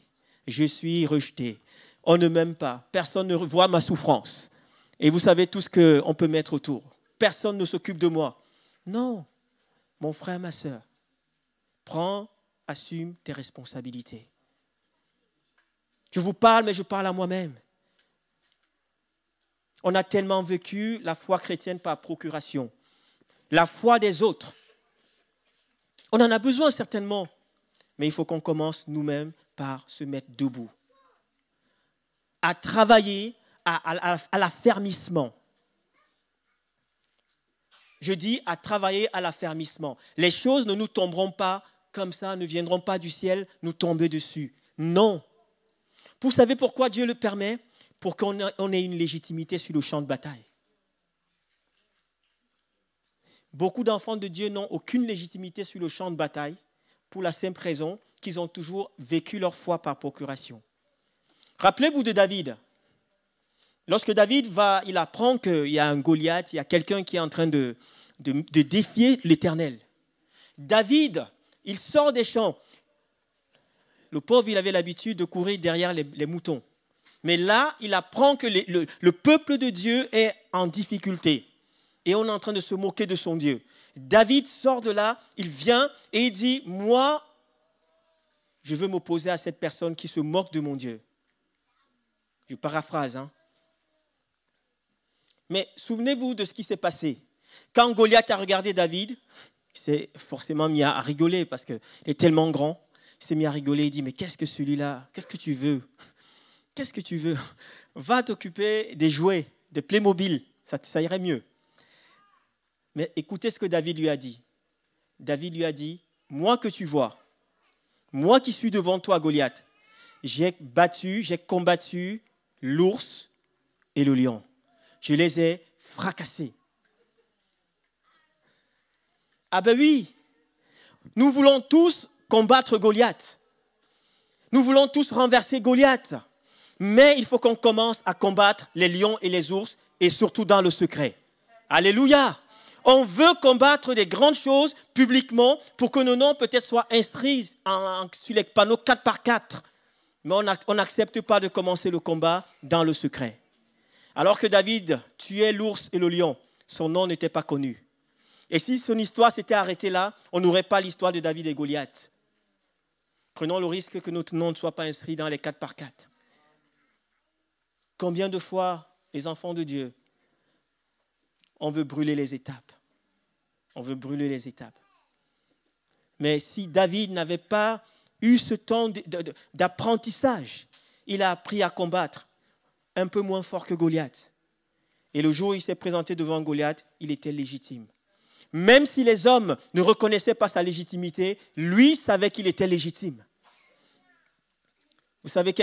A: Je suis rejeté. On ne m'aime pas. Personne ne voit ma souffrance. Et vous savez tout ce qu'on peut mettre autour. Personne ne s'occupe de moi. Non, mon frère, ma sœur, assume tes responsabilités. Je vous parle, mais je parle à moi-même. On a tellement vécu la foi chrétienne par procuration. La foi des autres. On en a besoin certainement, mais il faut qu'on commence nous-mêmes par se mettre debout. À travailler à l'affermissement. Je dis à travailler à l'affermissement. Les choses ne nous tomberont pas comme ça, ne viendront pas du ciel nous tomber dessus. Non. Vous savez pourquoi Dieu le permet? Pour qu'on ait une légitimité sur le champ de bataille. Beaucoup d'enfants de Dieu n'ont aucune légitimité sur le champ de bataille pour la simple raison qu'ils ont toujours vécu leur foi par procuration. Rappelez-vous de David. Lorsque David il apprend qu'il y a un Goliath, il y a quelqu'un qui est en train de défier l'Éternel. David, il sort des champs. Le pauvre, il avait l'habitude de courir derrière les moutons. Mais là, il apprend que le peuple de Dieu est en difficulté. Et on est en train de se moquer de son Dieu. David sort de là, il vient et il dit, moi, je veux m'opposer à cette personne qui se moque de mon Dieu. Je paraphrase, hein. Mais souvenez-vous de ce qui s'est passé. Quand Goliath a regardé David, il s'est forcément mis à rigoler parce qu'il est tellement grand. Il s'est mis à rigoler, il dit, mais qu'est-ce que celui-là, qu'est-ce que tu veux? Qu'est-ce que tu veux? Va t'occuper des jouets, des Playmobil, ça irait mieux. Mais écoutez ce que David lui a dit. David lui a dit, moi que tu vois, moi qui suis devant toi, Goliath, j'ai combattu l'ours et le lion. Je les ai fracassés. Ah ben oui, nous voulons tous combattre Goliath. Nous voulons tous renverser Goliath. Mais il faut qu'on commence à combattre les lions et les ours, et surtout dans le secret. Alléluia! On veut combattre des grandes choses publiquement pour que nos noms peut-être soient inscrits sur les panneaux 4x4. Mais on n'accepte pas de commencer le combat dans le secret. Alors que David tuait l'ours et le lion, son nom n'était pas connu. Et si son histoire s'était arrêtée là, on n'aurait pas l'histoire de David et Goliath. Prenons le risque que notre nom ne soit pas inscrit dans les 4x4. Combien de fois, les enfants de Dieu, on veut brûler les étapes. On veut brûler les étapes. Mais si David n'avait pas eu ce temps d'apprentissage, il a appris à combattre un peu moins fort que Goliath. Et le jour où il s'est présenté devant Goliath, il était légitime. Même si les hommes ne reconnaissaient pas sa légitimité, lui savait qu'il était légitime. Vous savez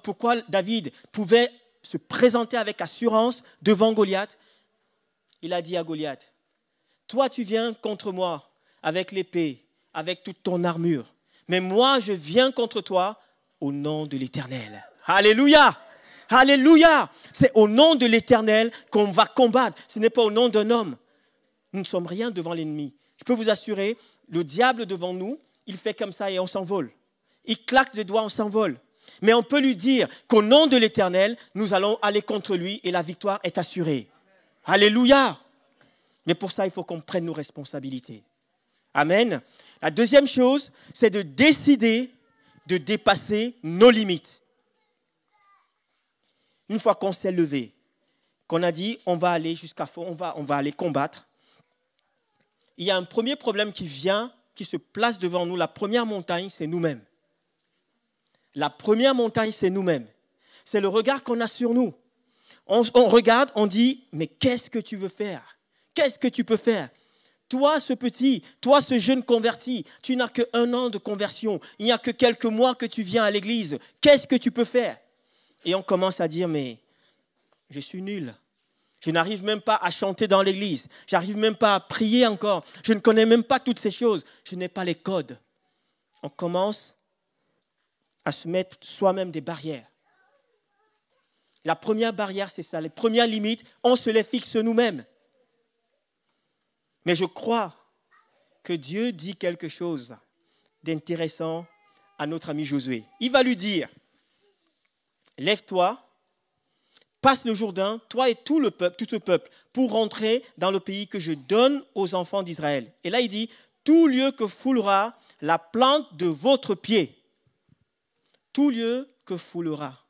A: pourquoi David pouvait se présenter avec assurance devant Goliath? Il a dit à Goliath, toi tu viens contre moi avec l'épée, avec toute ton armure, mais moi je viens contre toi au nom de l'Éternel. Alléluia! Alléluia! C'est au nom de l'Éternel qu'on va combattre. Ce n'est pas au nom d'un homme. Nous ne sommes rien devant l'ennemi. Je peux vous assurer, le diable devant nous, il fait comme ça et on s'envole. Il claque des doigts, on s'envole. Mais on peut lui dire qu'au nom de l'Éternel, nous allons aller contre lui et la victoire est assurée. Alléluia! Mais pour ça, il faut qu'on prenne nos responsabilités. Amen. La deuxième chose, c'est de décider de dépasser nos limites. Une fois qu'on s'est levé, qu'on a dit on va aller jusqu'à fond, on va aller combattre, il y a un premier problème qui vient, qui se place devant nous. La première montagne, c'est nous-mêmes. La première montagne, c'est nous-mêmes. C'est le regard qu'on a sur nous. On regarde, on dit, mais qu'est-ce que tu veux faire? Qu'est-ce que tu peux faire? Toi, ce petit, toi, ce jeune converti, tu n'as que 1 an de conversion. Il n'y a que quelques mois que tu viens à l'église. Qu'est-ce que tu peux faire? Et on commence à dire, mais je suis nul. Je n'arrive même pas à chanter dans l'église. Je n'arrive même pas à prier encore. Je ne connais même pas toutes ces choses. Je n'ai pas les codes. On commence à se mettre soi-même des barrières. La première barrière, c'est ça. Les premières limites, on se les fixe nous-mêmes. Mais je crois que Dieu dit quelque chose d'intéressant à notre ami Josué. Il va lui dire, lève-toi, passe le Jourdain, toi et tout le peuple, pour rentrer dans le pays que je donne aux enfants d'Israël. Et là, il dit, tout lieu que foulera la plante de votre pied. Tout lieu que foulera.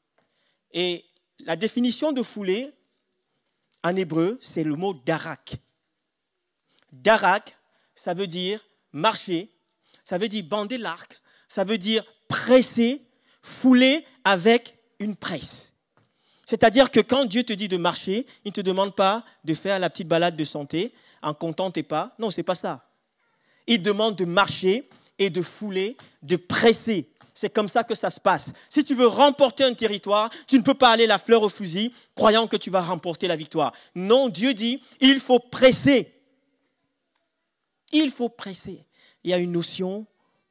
A: Et la définition de fouler, en hébreu, c'est le mot darak. Darak, ça veut dire marcher, ça veut dire bander l'arc, ça veut dire presser, fouler avec une presse. C'est-à-dire que quand Dieu te dit de marcher, il ne te demande pas de faire la petite balade de santé en comptant tes pas. Non, ce n'est pas ça. Il demande de marcher et de fouler, de presser. C'est comme ça que ça se passe. Si tu veux remporter un territoire, tu ne peux pas aller la fleur au fusil, croyant que tu vas remporter la victoire. Non, Dieu dit, il faut presser. Il faut presser. Il y a une notion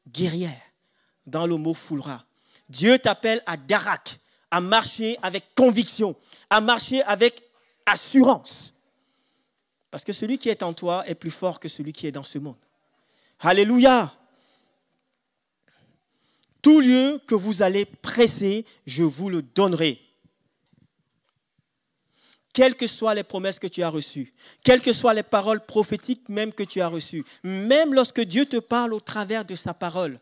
A: guerrière dans le mot foulera. Dieu t'appelle à darak, à marcher avec conviction, à marcher avec assurance. Parce que celui qui est en toi est plus fort que celui qui est dans ce monde. Alléluia! Tout lieu que vous allez presser, je vous le donnerai. Quelles que soient les promesses que tu as reçues, quelles que soient les paroles prophétiques même que tu as reçues, même lorsque Dieu te parle au travers de sa parole,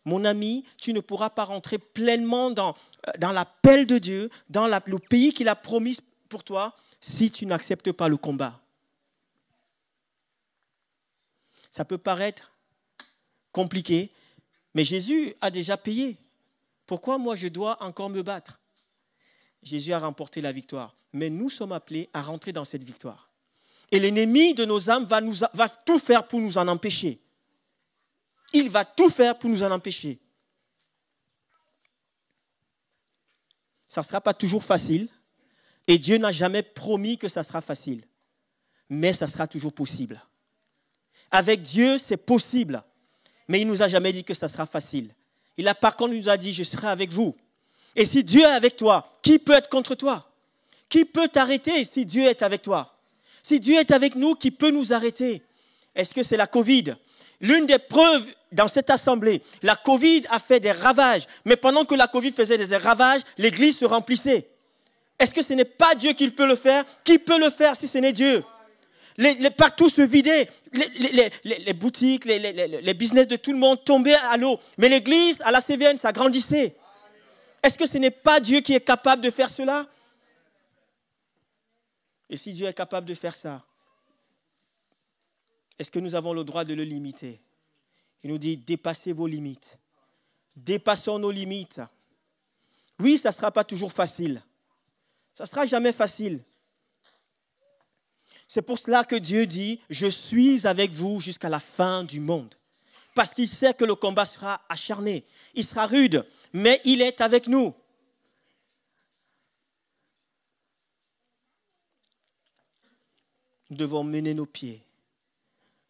A: mon ami, tu ne pourras pas rentrer pleinement dans l'appel de Dieu, dans le pays qu'il a promis pour toi, si tu n'acceptes pas le combat. Ça peut paraître compliqué, mais Jésus a déjà payé. Pourquoi moi je dois encore me battre? Jésus a remporté la victoire, mais nous sommes appelés à rentrer dans cette victoire. Et l'ennemi de nos âmes va tout faire pour nous en empêcher. Il va tout faire pour nous en empêcher. Ça ne sera pas toujours facile, et Dieu n'a jamais promis que ça sera facile, mais ça sera toujours possible. Avec Dieu, c'est possible, mais il ne nous a jamais dit que ça sera facile. Il a par contre nous a dit, je serai avec vous. Et si Dieu est avec toi, qui peut être contre toi? Qui peut t'arrêter si Dieu est avec toi? Si Dieu est avec nous, qui peut nous arrêter? Est-ce que c'est la Covid? L'une des preuves dans cette assemblée, la Covid a fait des ravages. Mais pendant que la Covid faisait des ravages, l'église se remplissait. Est-ce que ce n'est pas Dieu qui peut le faire? Qui peut le faire si ce n'est Dieu? Partout se vidaient, les boutiques, les business de tout le monde tombaient à l'eau. Mais l'église, à la CVN, ça grandissait. Est-ce que ce n'est pas Dieu qui est capable de faire cela? Et si Dieu est capable de faire ça, est-ce que nous avons le droit de le limiter? Il nous dit, dépassez vos limites. Dépassons nos limites. Oui, ça ne sera pas toujours facile. Ça ne sera jamais facile. C'est pour cela que Dieu dit, je suis avec vous jusqu'à la fin du monde. Parce qu'il sait que le combat sera acharné, il sera rude, mais il est avec nous. Nous devons mener nos pieds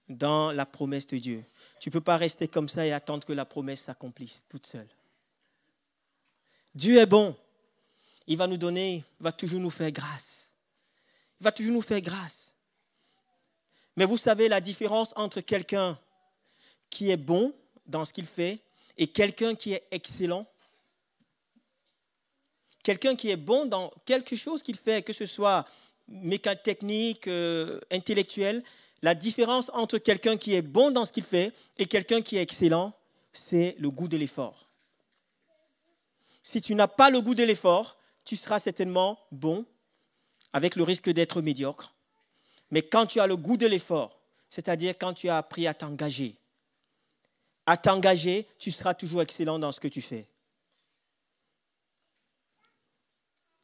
A: dans la promesse de Dieu. Tu ne peux pas rester comme ça et attendre que la promesse s'accomplisse toute seule. Dieu est bon. Il va nous donner, il va toujours nous faire grâce. Il va toujours nous faire grâce. Mais vous savez la différence entre quelqu'un qui est bon dans ce qu'il fait et quelqu'un qui est excellent? Quelqu'un qui est bon dans quelque chose qu'il fait, que ce soit mécatechnique, intellectuel, la différence entre quelqu'un qui est bon dans ce qu'il fait et quelqu'un qui est excellent, c'est le goût de l'effort. Si tu n'as pas le goût de l'effort, tu seras certainement bon, avec le risque d'être médiocre. Mais quand tu as le goût de l'effort, c'est-à-dire quand tu as appris à t'engager, tu seras toujours excellent dans ce que tu fais.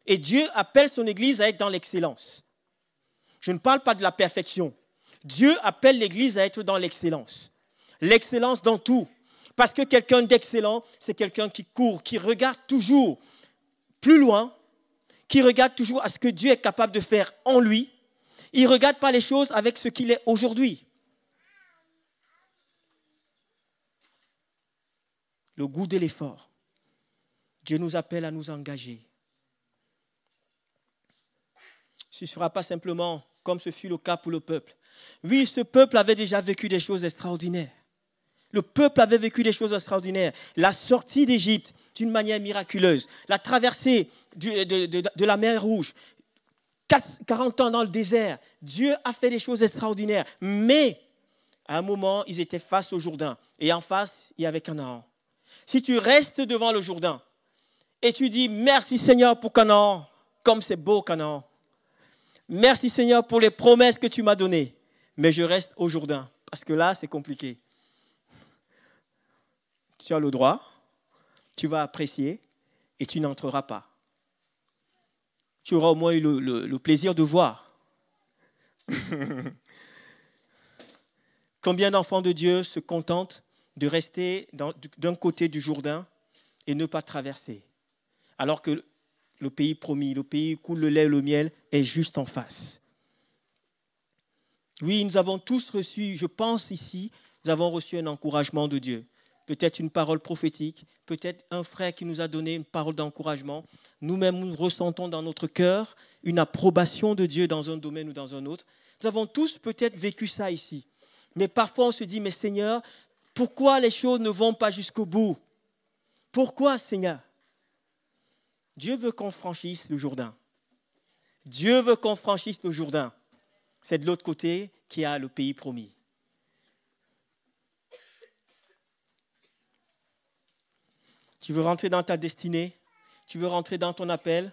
A: Et Dieu appelle son Église à être dans l'excellence. Je ne parle pas de la perfection. Dieu appelle l'Église à être dans l'excellence. L'excellence dans tout. Parce que quelqu'un d'excellent, c'est quelqu'un qui court, qui regarde toujours plus loin, qui regarde toujours à ce que Dieu est capable de faire en lui. Il ne regarde pas les choses avec ce qu'il est aujourd'hui. Le goût de l'effort. Dieu nous appelle à nous engager. Ce ne sera pas simplement comme ce fut le cas pour le peuple. Oui, ce peuple avait déjà vécu des choses extraordinaires. Le peuple avait vécu des choses extraordinaires. La sortie d'Égypte d'une manière miraculeuse. La traversée de la mer Rouge. 40 ans dans le désert. Dieu a fait des choses extraordinaires. Mais, à un moment, ils étaient face au Jourdain. Et en face, il y avait Canaan. Si tu restes devant le Jourdain et tu dis « Merci Seigneur pour Canaan, comme c'est beau Canaan. Merci Seigneur pour les promesses que tu m'as données. Mais je reste au Jourdain, parce que là, c'est compliqué. » Tu as le droit, tu vas apprécier et tu n'entreras pas. Tu auras au moins eu le plaisir de voir. Combien d'enfants de Dieu se contentent de rester d'un côté du Jourdain et ne pas traverser, alors que le pays promis, le pays où coule le lait et le miel, est juste en face. Oui, nous avons tous reçu, je pense ici, nous avons reçu un encouragement de Dieu. Peut-être une parole prophétique, peut-être un frère qui nous a donné une parole d'encouragement. Nous-mêmes, nous ressentons dans notre cœur une approbation de Dieu dans un domaine ou dans un autre. Nous avons tous peut-être vécu ça ici. Mais parfois, on se dit, mais Seigneur, pourquoi les choses ne vont pas jusqu'au bout? Pourquoi, Seigneur? Dieu veut qu'on franchisse le Jourdain. Dieu veut qu'on franchisse le Jourdain. C'est de l'autre côté qu'il y a le pays promis. Tu veux rentrer dans ta destinée? Tu veux rentrer dans ton appel?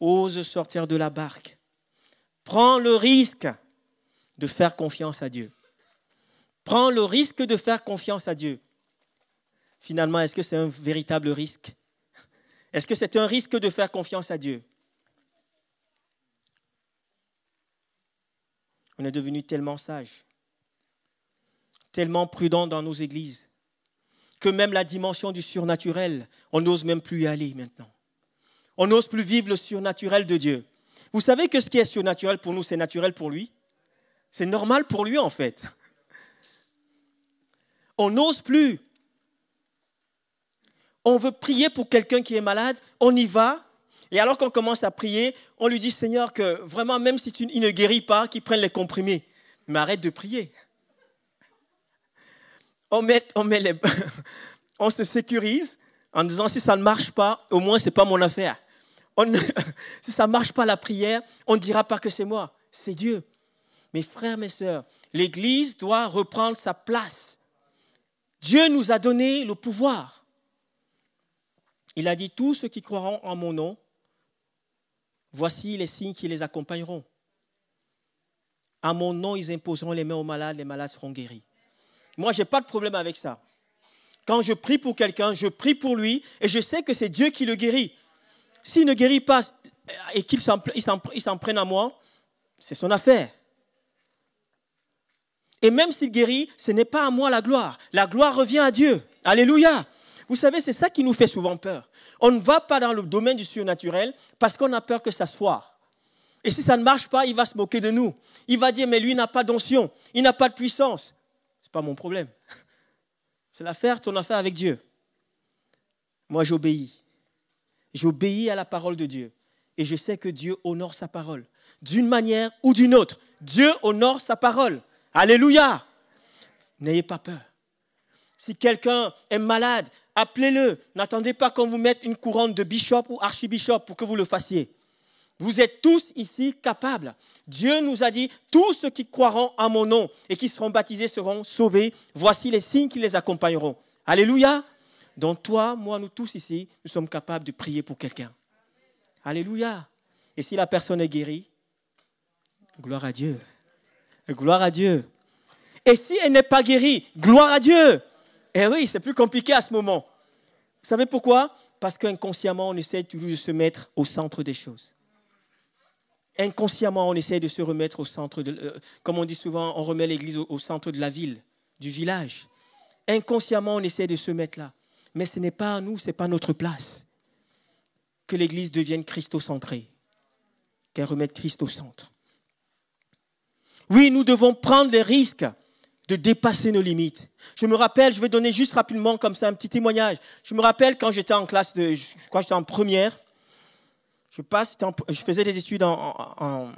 A: Ose sortir de la barque. Prends le risque de faire confiance à Dieu. Prends le risque de faire confiance à Dieu. Finalement, est-ce que c'est un véritable risque? Est-ce que c'est un risque de faire confiance à Dieu? On est devenu tellement sages, tellement prudents dans nos églises, que même la dimension du surnaturel, on n'ose même plus y aller maintenant. On n'ose plus vivre le surnaturel de Dieu. Vous savez que ce qui est surnaturel pour nous, c'est naturel pour lui? C'est normal pour lui en fait. On n'ose plus. On veut prier pour quelqu'un qui est malade, on y va. Et alors qu'on commence à prier, on lui dit, Seigneur, que vraiment, même si il ne guérit pas, qu'il prenne les comprimés. Mais arrête de prier. On se sécurise en disant, si ça ne marche pas, au moins, ce n'est pas mon affaire. Si ça ne marche pas la prière, on ne dira pas que c'est moi, c'est Dieu. Mes frères, mes sœurs, l'Église doit reprendre sa place. Dieu nous a donné le pouvoir. Il a dit, tous ceux qui croiront en mon nom, voici les signes qui les accompagneront. À mon nom, ils imposeront les mains aux malades, les malades seront guéris. Moi, je n'ai pas de problème avec ça. Quand je prie pour quelqu'un, je prie pour lui et je sais que c'est Dieu qui le guérit. S'il ne guérit pas et qu'il s'en prenne à moi, c'est son affaire. Et même s'il guérit, ce n'est pas à moi la gloire. La gloire revient à Dieu. Alléluia. Vous savez, c'est ça qui nous fait souvent peur. On ne va pas dans le domaine du surnaturel parce qu'on a peur que ça se foire. Et si ça ne marche pas, il va se moquer de nous. Il va dire, mais lui, il n'a pas d'onction, il n'a pas de puissance. Ce n'est pas mon problème. C'est ton affaire avec Dieu. Moi, j'obéis. J'obéis à la parole de Dieu. Et je sais que Dieu honore sa parole. D'une manière ou d'une autre. Dieu honore sa parole. Alléluia. N'ayez pas peur. Si quelqu'un est malade, appelez-le. N'attendez pas qu'on vous mette une couronne de bishop ou archibishop pour que vous le fassiez. Vous êtes tous ici capables. Dieu nous a dit, tous ceux qui croiront en mon nom et qui seront baptisés seront sauvés. Voici les signes qui les accompagneront. Alléluia. Donc toi, moi, nous tous ici, nous sommes capables de prier pour quelqu'un. Alléluia. Et si la personne est guérie, gloire à Dieu. Gloire à Dieu. Et si elle n'est pas guérie, gloire à Dieu. Eh oui, c'est plus compliqué à ce moment. Vous savez pourquoi? Parce qu'inconsciemment, on essaie toujours de se mettre au centre des choses. Inconsciemment, on essaie de se remettre au centre, comme on dit souvent, on remet l'église au centre de la ville, du village. Inconsciemment, on essaie de se mettre là. Mais ce n'est pas à nous, ce n'est pas notre place. Que l'église devienne christocentrée. Qu'elle remette Christ au centre. Oui, nous devons prendre les risques de dépasser nos limites. Je me rappelle, je vais donner juste rapidement comme ça un petit témoignage. Je me rappelle quand j'étais en classe, je crois que j'étais en première, je faisais des études en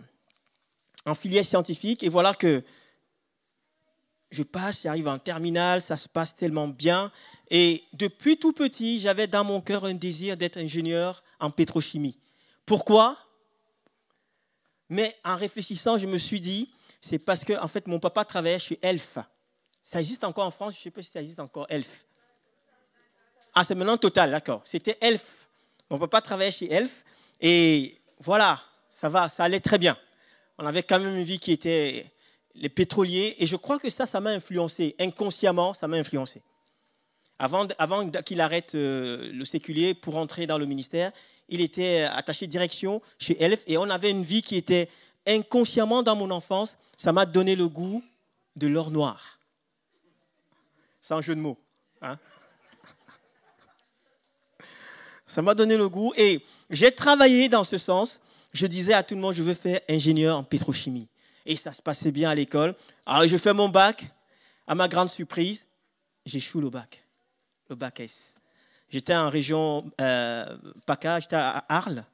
A: filière scientifique et voilà que j'arrive en terminale, ça se passe tellement bien. Et depuis tout petit, j'avais dans mon cœur un désir d'être ingénieur en pétrochimie. Pourquoi? Mais en réfléchissant, je me suis dit, c'est parce que en fait, mon papa travaillait chez Elf. Ça existe encore en France, je ne sais pas si ça existe encore, Elf. Ah, c'est maintenant Total, d'accord. C'était Elf. Mon papa travaillait chez Elf. Et voilà, ça allait très bien. On avait quand même une vie qui était les pétroliers. Et je crois que ça m'a influencé. Inconsciemment, ça m'a influencé. Avant qu'il arrête le séculier pour entrer dans le ministère, il était attaché de direction chez Elf. Et on avait une vie qui était inconsciemment dans mon enfance. Ça m'a donné le goût de l'or noir. Sans jeu de mots. Hein? Ça m'a donné le goût et j'ai travaillé dans ce sens. Je disais à tout le monde, je veux faire ingénieur en pétrochimie. Et ça se passait bien à l'école. Alors je fais mon bac. À ma grande surprise, j'échoue le bac S. J'étais en région PACA, j'étais à Arles.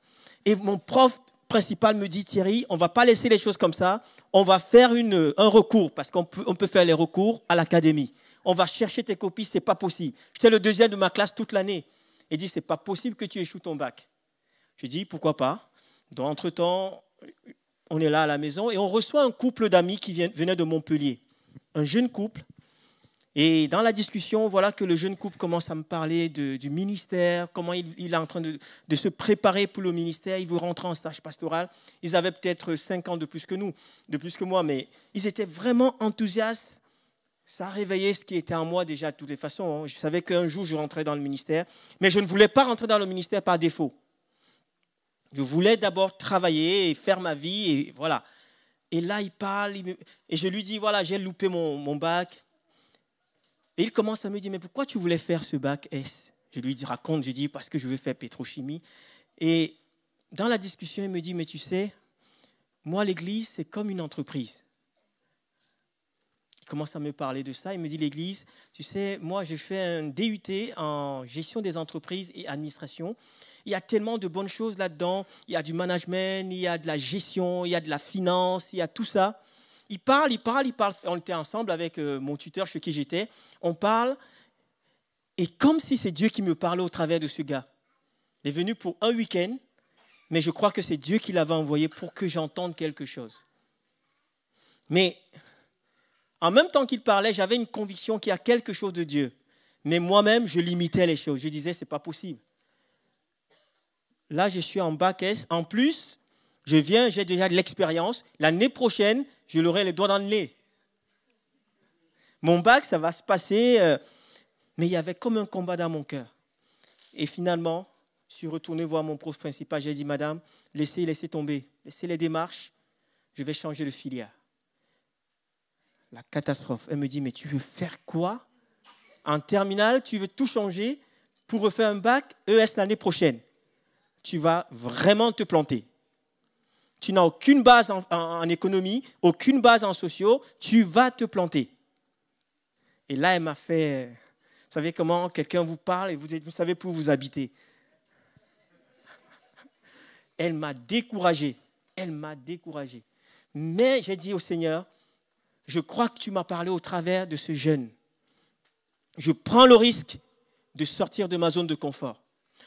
A: Et mon prof principal me dit, Thierry, on ne va pas laisser les choses comme ça. On va faire un recours, parce qu'on peut faire les recours à l'académie. On va chercher tes copies, ce n'est pas possible. J'étais le deuxième de ma classe toute l'année. Il dit, c'est pas possible que tu échoues ton bac. Je dis, pourquoi pas. Donc, entre-temps, on est là à la maison et on reçoit un couple d'amis qui venait de Montpellier. Un jeune couple. Et dans la discussion, voilà que le jeune couple commence à me parler du ministère, comment il est en train de se préparer pour le ministère. Il veut rentrer en stage pastoral. Ils avaient peut-être 5 ans de plus que nous, de plus que moi, mais ils étaient vraiment enthousiastes. Ça a réveillé ce qui était en moi déjà de toutes les façons. Je savais qu'un jour, je rentrais dans le ministère, mais je ne voulais pas rentrer dans le ministère par défaut. Je voulais d'abord travailler et faire ma vie, et voilà. Et là, il parle, et je lui dis, voilà, j'ai loupé mon bac. Et il commence à me dire, mais pourquoi tu voulais faire ce bac S? Je lui dis, raconte, je dis, parce que je veux faire pétrochimie. Et dans la discussion, il me dit, mais tu sais, moi, l'église, c'est comme une entreprise. Il commence à me parler de ça. Il me dit, l'église, tu sais, moi, j'ai fait un DUT en gestion des entreprises et administration. Il y a tellement de bonnes choses là-dedans. Il y a du management, il y a de la gestion, il y a de la finance, il y a tout ça. Il parle. On était ensemble avec mon tuteur chez qui j'étais. On parle. Et comme si c'est Dieu qui me parlait au travers de ce gars. Il est venu pour un week-end, mais je crois que c'est Dieu qui l'avait envoyé pour que j'entende quelque chose. Mais en même temps qu'il parlait, j'avais une conviction qu'il y a quelque chose de Dieu. Mais moi-même, je limitais les choses. Je disais, ce n'est pas possible. Là, je suis en bac S. En plus, j'ai déjà de l'expérience. L'année prochaine, je l'aurai les doigts dans le nez. Mon bac, ça va se passer, mais il y avait comme un combat dans mon cœur. Et finalement, je suis retourné voir mon prof principal. J'ai dit, madame, laissez tomber. Laissez les démarches. Je vais changer de filière. La catastrophe. Elle me dit, mais tu veux faire quoi? En terminale, tu veux tout changer pour refaire un bac ES l'année prochaine. Tu vas vraiment te planter. Tu n'as aucune base en économie, aucune base en sociaux, tu vas te planter. Et là, elle m'a fait, vous savez comment quelqu'un vous parle et vous savez pour vous habiter. Elle m'a découragé. Mais j'ai dit au Seigneur, je crois que tu m'as parlé au travers de ce jeune. Je prends le risque de sortir de ma zone de confort.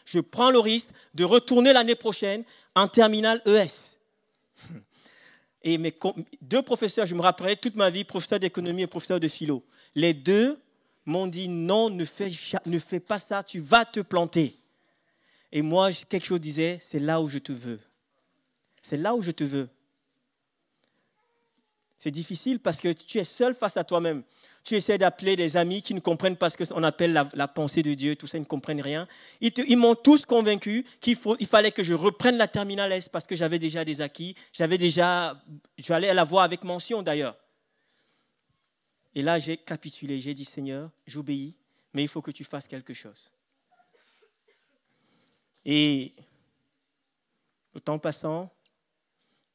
A: Je prends le risque de retourner l'année prochaine en terminale ES. Et mes 2 professeurs, je me rappellerai toute ma vie, professeur d'économie et professeur de philo. Les 2 m'ont dit non, ne fais pas ça, tu vas te planter. Et moi, quelque chose disait, c'est là où je te veux. C'est là où je te veux. C'est difficile parce que tu es seul face à toi-même. Tu essaies d'appeler des amis qui ne comprennent pas ce qu'on appelle la pensée de Dieu, tout ça, ils ne comprennent rien. Ils m'ont tous convaincu qu'il fallait que je reprenne la terminale S parce que j'avais déjà des acquis. J'allais la voir avec mention d'ailleurs. Et là, j'ai capitulé. J'ai dit, Seigneur, j'obéis, mais il faut que tu fasses quelque chose. Et le temps passant,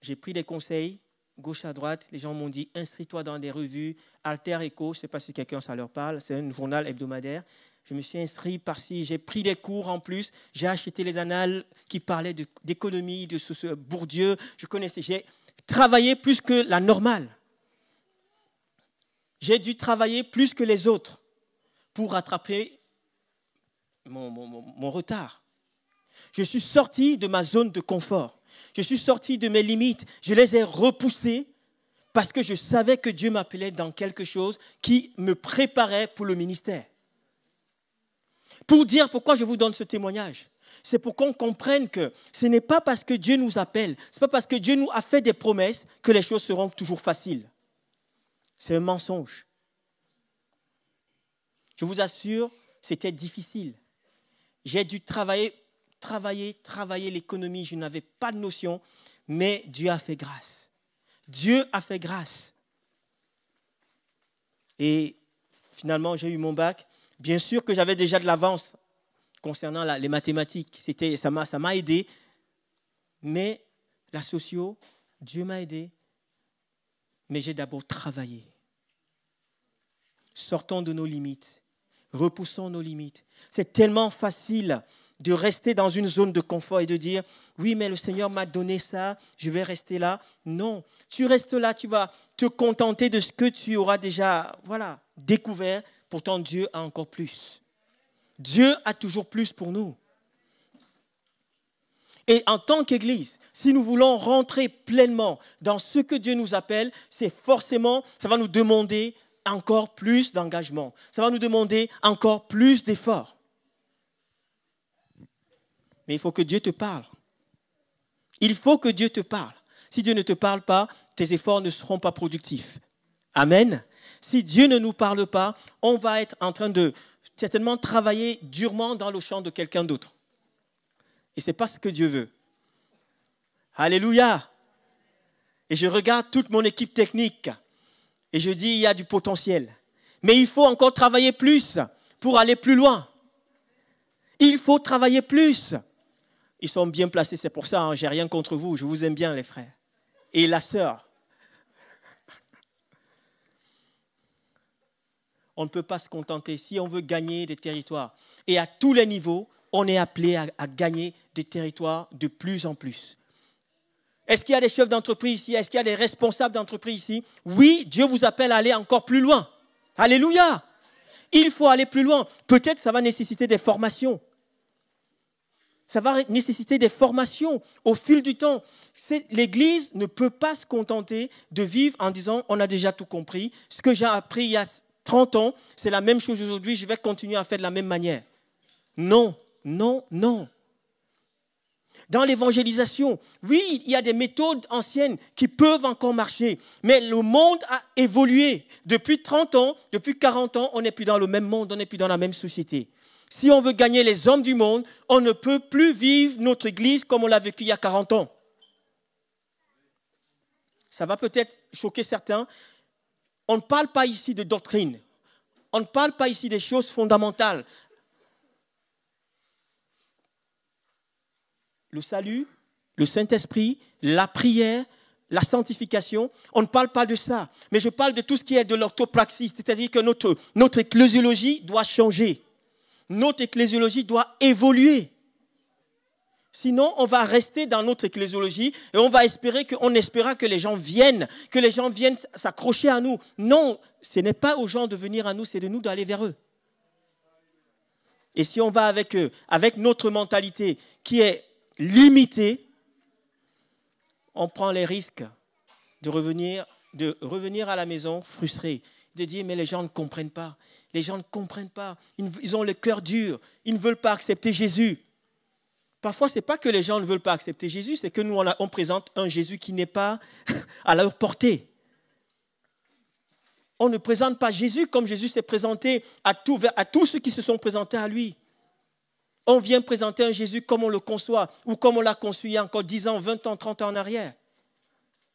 A: j'ai pris des conseils. Gauche à droite, les gens m'ont dit, inscris-toi dans des revues, Alter Echo, je ne sais pas si quelqu'un ça leur parle, c'est un journal hebdomadaire. Je me suis inscrit par-ci, j'ai pris des cours en plus, j'ai acheté les annales qui parlaient d'économie, de Bourdieu, j'ai travaillé plus que la normale. J'ai dû travailler plus que les autres pour rattraper mon retard. Je suis sorti de ma zone de confort. Je suis sorti de mes limites. Je les ai repoussées parce que je savais que Dieu m'appelait dans quelque chose qui me préparait pour le ministère. Pour dire pourquoi je vous donne ce témoignage, c'est pour qu'on comprenne que ce n'est pas parce que Dieu nous appelle, ce n'est pas parce que Dieu nous a fait des promesses que les choses seront toujours faciles. C'est un mensonge. Je vous assure, c'était difficile. J'ai dû travailler l'économie, je n'avais pas de notion, mais Dieu a fait grâce. Dieu a fait grâce. Et finalement, j'ai eu mon bac. Bien sûr que j'avais déjà de l'avance concernant les mathématiques. Ça m'a aidé. Mais la socio, Dieu m'a aidé. Mais j'ai d'abord travaillé. Sortons de nos limites. Repoussons nos limites. C'est tellement facile de rester dans une zone de confort et de dire « Oui, mais le Seigneur m'a donné ça, je vais rester là. » Non, tu restes là, tu vas te contenter de ce que tu auras déjà découvert. Pourtant, Dieu a encore plus. Dieu a toujours plus pour nous. Et en tant qu'Église, si nous voulons rentrer pleinement dans ce que Dieu nous appelle, c'est forcément, ça va nous demander encore plus d'engagement. Ça va nous demander encore plus d'efforts. Mais il faut que Dieu te parle. Il faut que Dieu te parle. Si Dieu ne te parle pas, tes efforts ne seront pas productifs. Amen. Si Dieu ne nous parle pas, on va être en train de certainement travailler durement dans le champ de quelqu'un d'autre. Et ce n'est pas ce que Dieu veut. Alléluia. Et je regarde toute mon équipe technique et je dis, il y a du potentiel. Mais il faut encore travailler plus pour aller plus loin. Il faut travailler plus. Ils sont bien placés, c'est pour ça, hein, je n'ai rien contre vous, je vous aime bien les frères. Et la sœur. On ne peut pas se contenter. Si on veut gagner des territoires, et à tous les niveaux, on est appelé à gagner des territoires de plus en plus. Est-ce qu'il y a des chefs d'entreprise ici? Est-ce qu'il y a des responsables d'entreprise ici? Oui, Dieu vous appelle à aller encore plus loin. Alléluia! Il faut aller plus loin. Peut-être ça va nécessiter des formations. Ça va nécessiter des formations au fil du temps. L'Église ne peut pas se contenter de vivre en disant on a déjà tout compris. Ce que j'ai appris il y a 30 ans, c'est la même chose aujourd'hui, je vais continuer à faire de la même manière. Non, non, non. Dans l'évangélisation, oui, il y a des méthodes anciennes qui peuvent encore marcher, mais le monde a évolué. Depuis 30 ans, depuis 40 ans, on n'est plus dans le même monde, on n'est plus dans la même société. Si on veut gagner les hommes du monde, on ne peut plus vivre notre Église comme on l'a vécu il y a 40 ans. Ça va peut-être choquer certains. On ne parle pas ici de doctrine. On ne parle pas ici des choses fondamentales. Le salut, le Saint-Esprit, la prière, la sanctification, on ne parle pas de ça. Mais je parle de tout ce qui est de l'orthopraxie, c'est-à-dire que notre ecclésiologie doit changer. Notre ecclésiologie doit évoluer. Sinon, on va rester dans notre ecclésiologie et on espérera que les gens viennent s'accrocher à nous. Non, ce n'est pas aux gens de venir à nous, c'est de nous d'aller vers eux. Et si on va avec eux, avec notre mentalité qui est limitée, on prend les risques de revenir à la maison frustré, de dire mais les gens ne comprennent pas. Les gens ne comprennent pas. Ils ont le cœur dur. Ils ne veulent pas accepter Jésus. Parfois, ce n'est pas que les gens ne veulent pas accepter Jésus, c'est que nous, on présente un Jésus qui n'est pas à leur portée. On ne présente pas Jésus comme Jésus s'est présenté à tous ceux qui se sont présentés à lui. On vient présenter un Jésus comme on le conçoit ou comme on l'a conçu il y a encore 10 ans, 20 ans, 30 ans en arrière.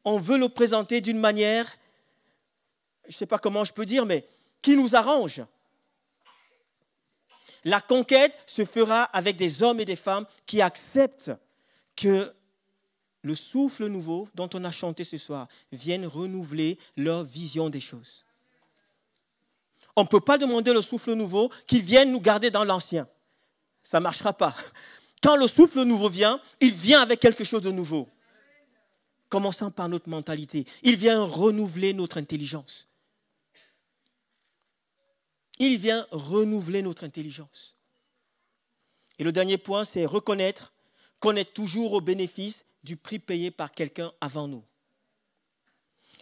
A: On veut le présenter d'une manière, je ne sais pas comment je peux dire, mais qui nous arrange. La conquête se fera avec des hommes et des femmes qui acceptent que le souffle nouveau dont on a chanté ce soir vienne renouveler leur vision des choses. On ne peut pas demander le souffle nouveau qu'il vienne nous garder dans l'ancien. Ça ne marchera pas. Quand le souffle nouveau vient, il vient avec quelque chose de nouveau. Commençons par notre mentalité. Il vient renouveler notre intelligence. Il vient renouveler notre intelligence. Et le dernier point, c'est reconnaître qu'on est toujours au bénéfice du prix payé par quelqu'un avant nous.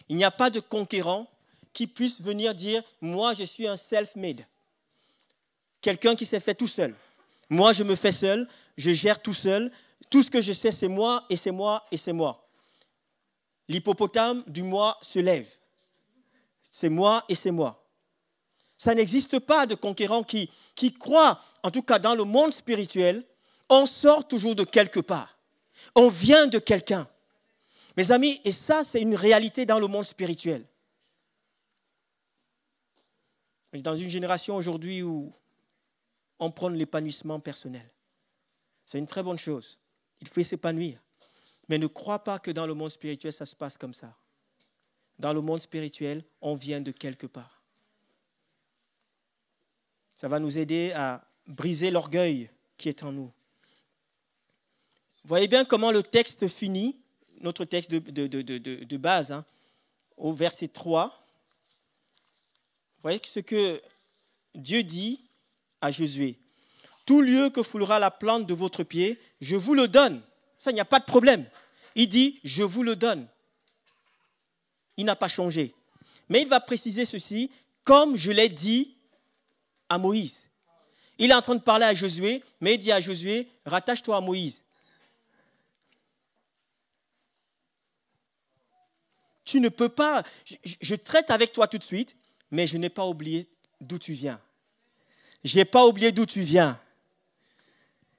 A: Il n'y a pas de conquérant qui puisse venir dire « Moi, je suis un self-made ». Quelqu'un qui s'est fait tout seul. Moi, je me fais seul, je gère tout seul. Tout ce que je sais, c'est moi, et c'est moi, et c'est moi. L'hippopotame du moi se lève. C'est moi, et c'est moi. Ça n'existe pas de conquérant qui croit, en tout cas dans le monde spirituel, on sort toujours de quelque part. On vient de quelqu'un. Mes amis, et ça, c'est une réalité dans le monde spirituel. On est dans une génération aujourd'hui où on prône l'épanouissement personnel. C'est une très bonne chose. Il faut s'épanouir. Mais ne crois pas que dans le monde spirituel, ça se passe comme ça. Dans le monde spirituel, on vient de quelque part. Ça va nous aider à briser l'orgueil qui est en nous. Vous voyez bien comment le texte finit, notre texte de base, hein, au verset 3. Vous voyez ce que Dieu dit à Josué. Tout lieu que foulera la plante de votre pied, je vous le donne. Ça, il n'y a pas de problème. Il dit, je vous le donne. Il n'a pas changé. Mais il va préciser ceci, comme je l'ai dit à Moïse. Il est en train de parler à Josué, mais il dit à Josué, rattache-toi à Moïse. Tu ne peux pas, je traite avec toi tout de suite, mais je n'ai pas oublié d'où tu viens. Je n'ai pas oublié d'où tu viens.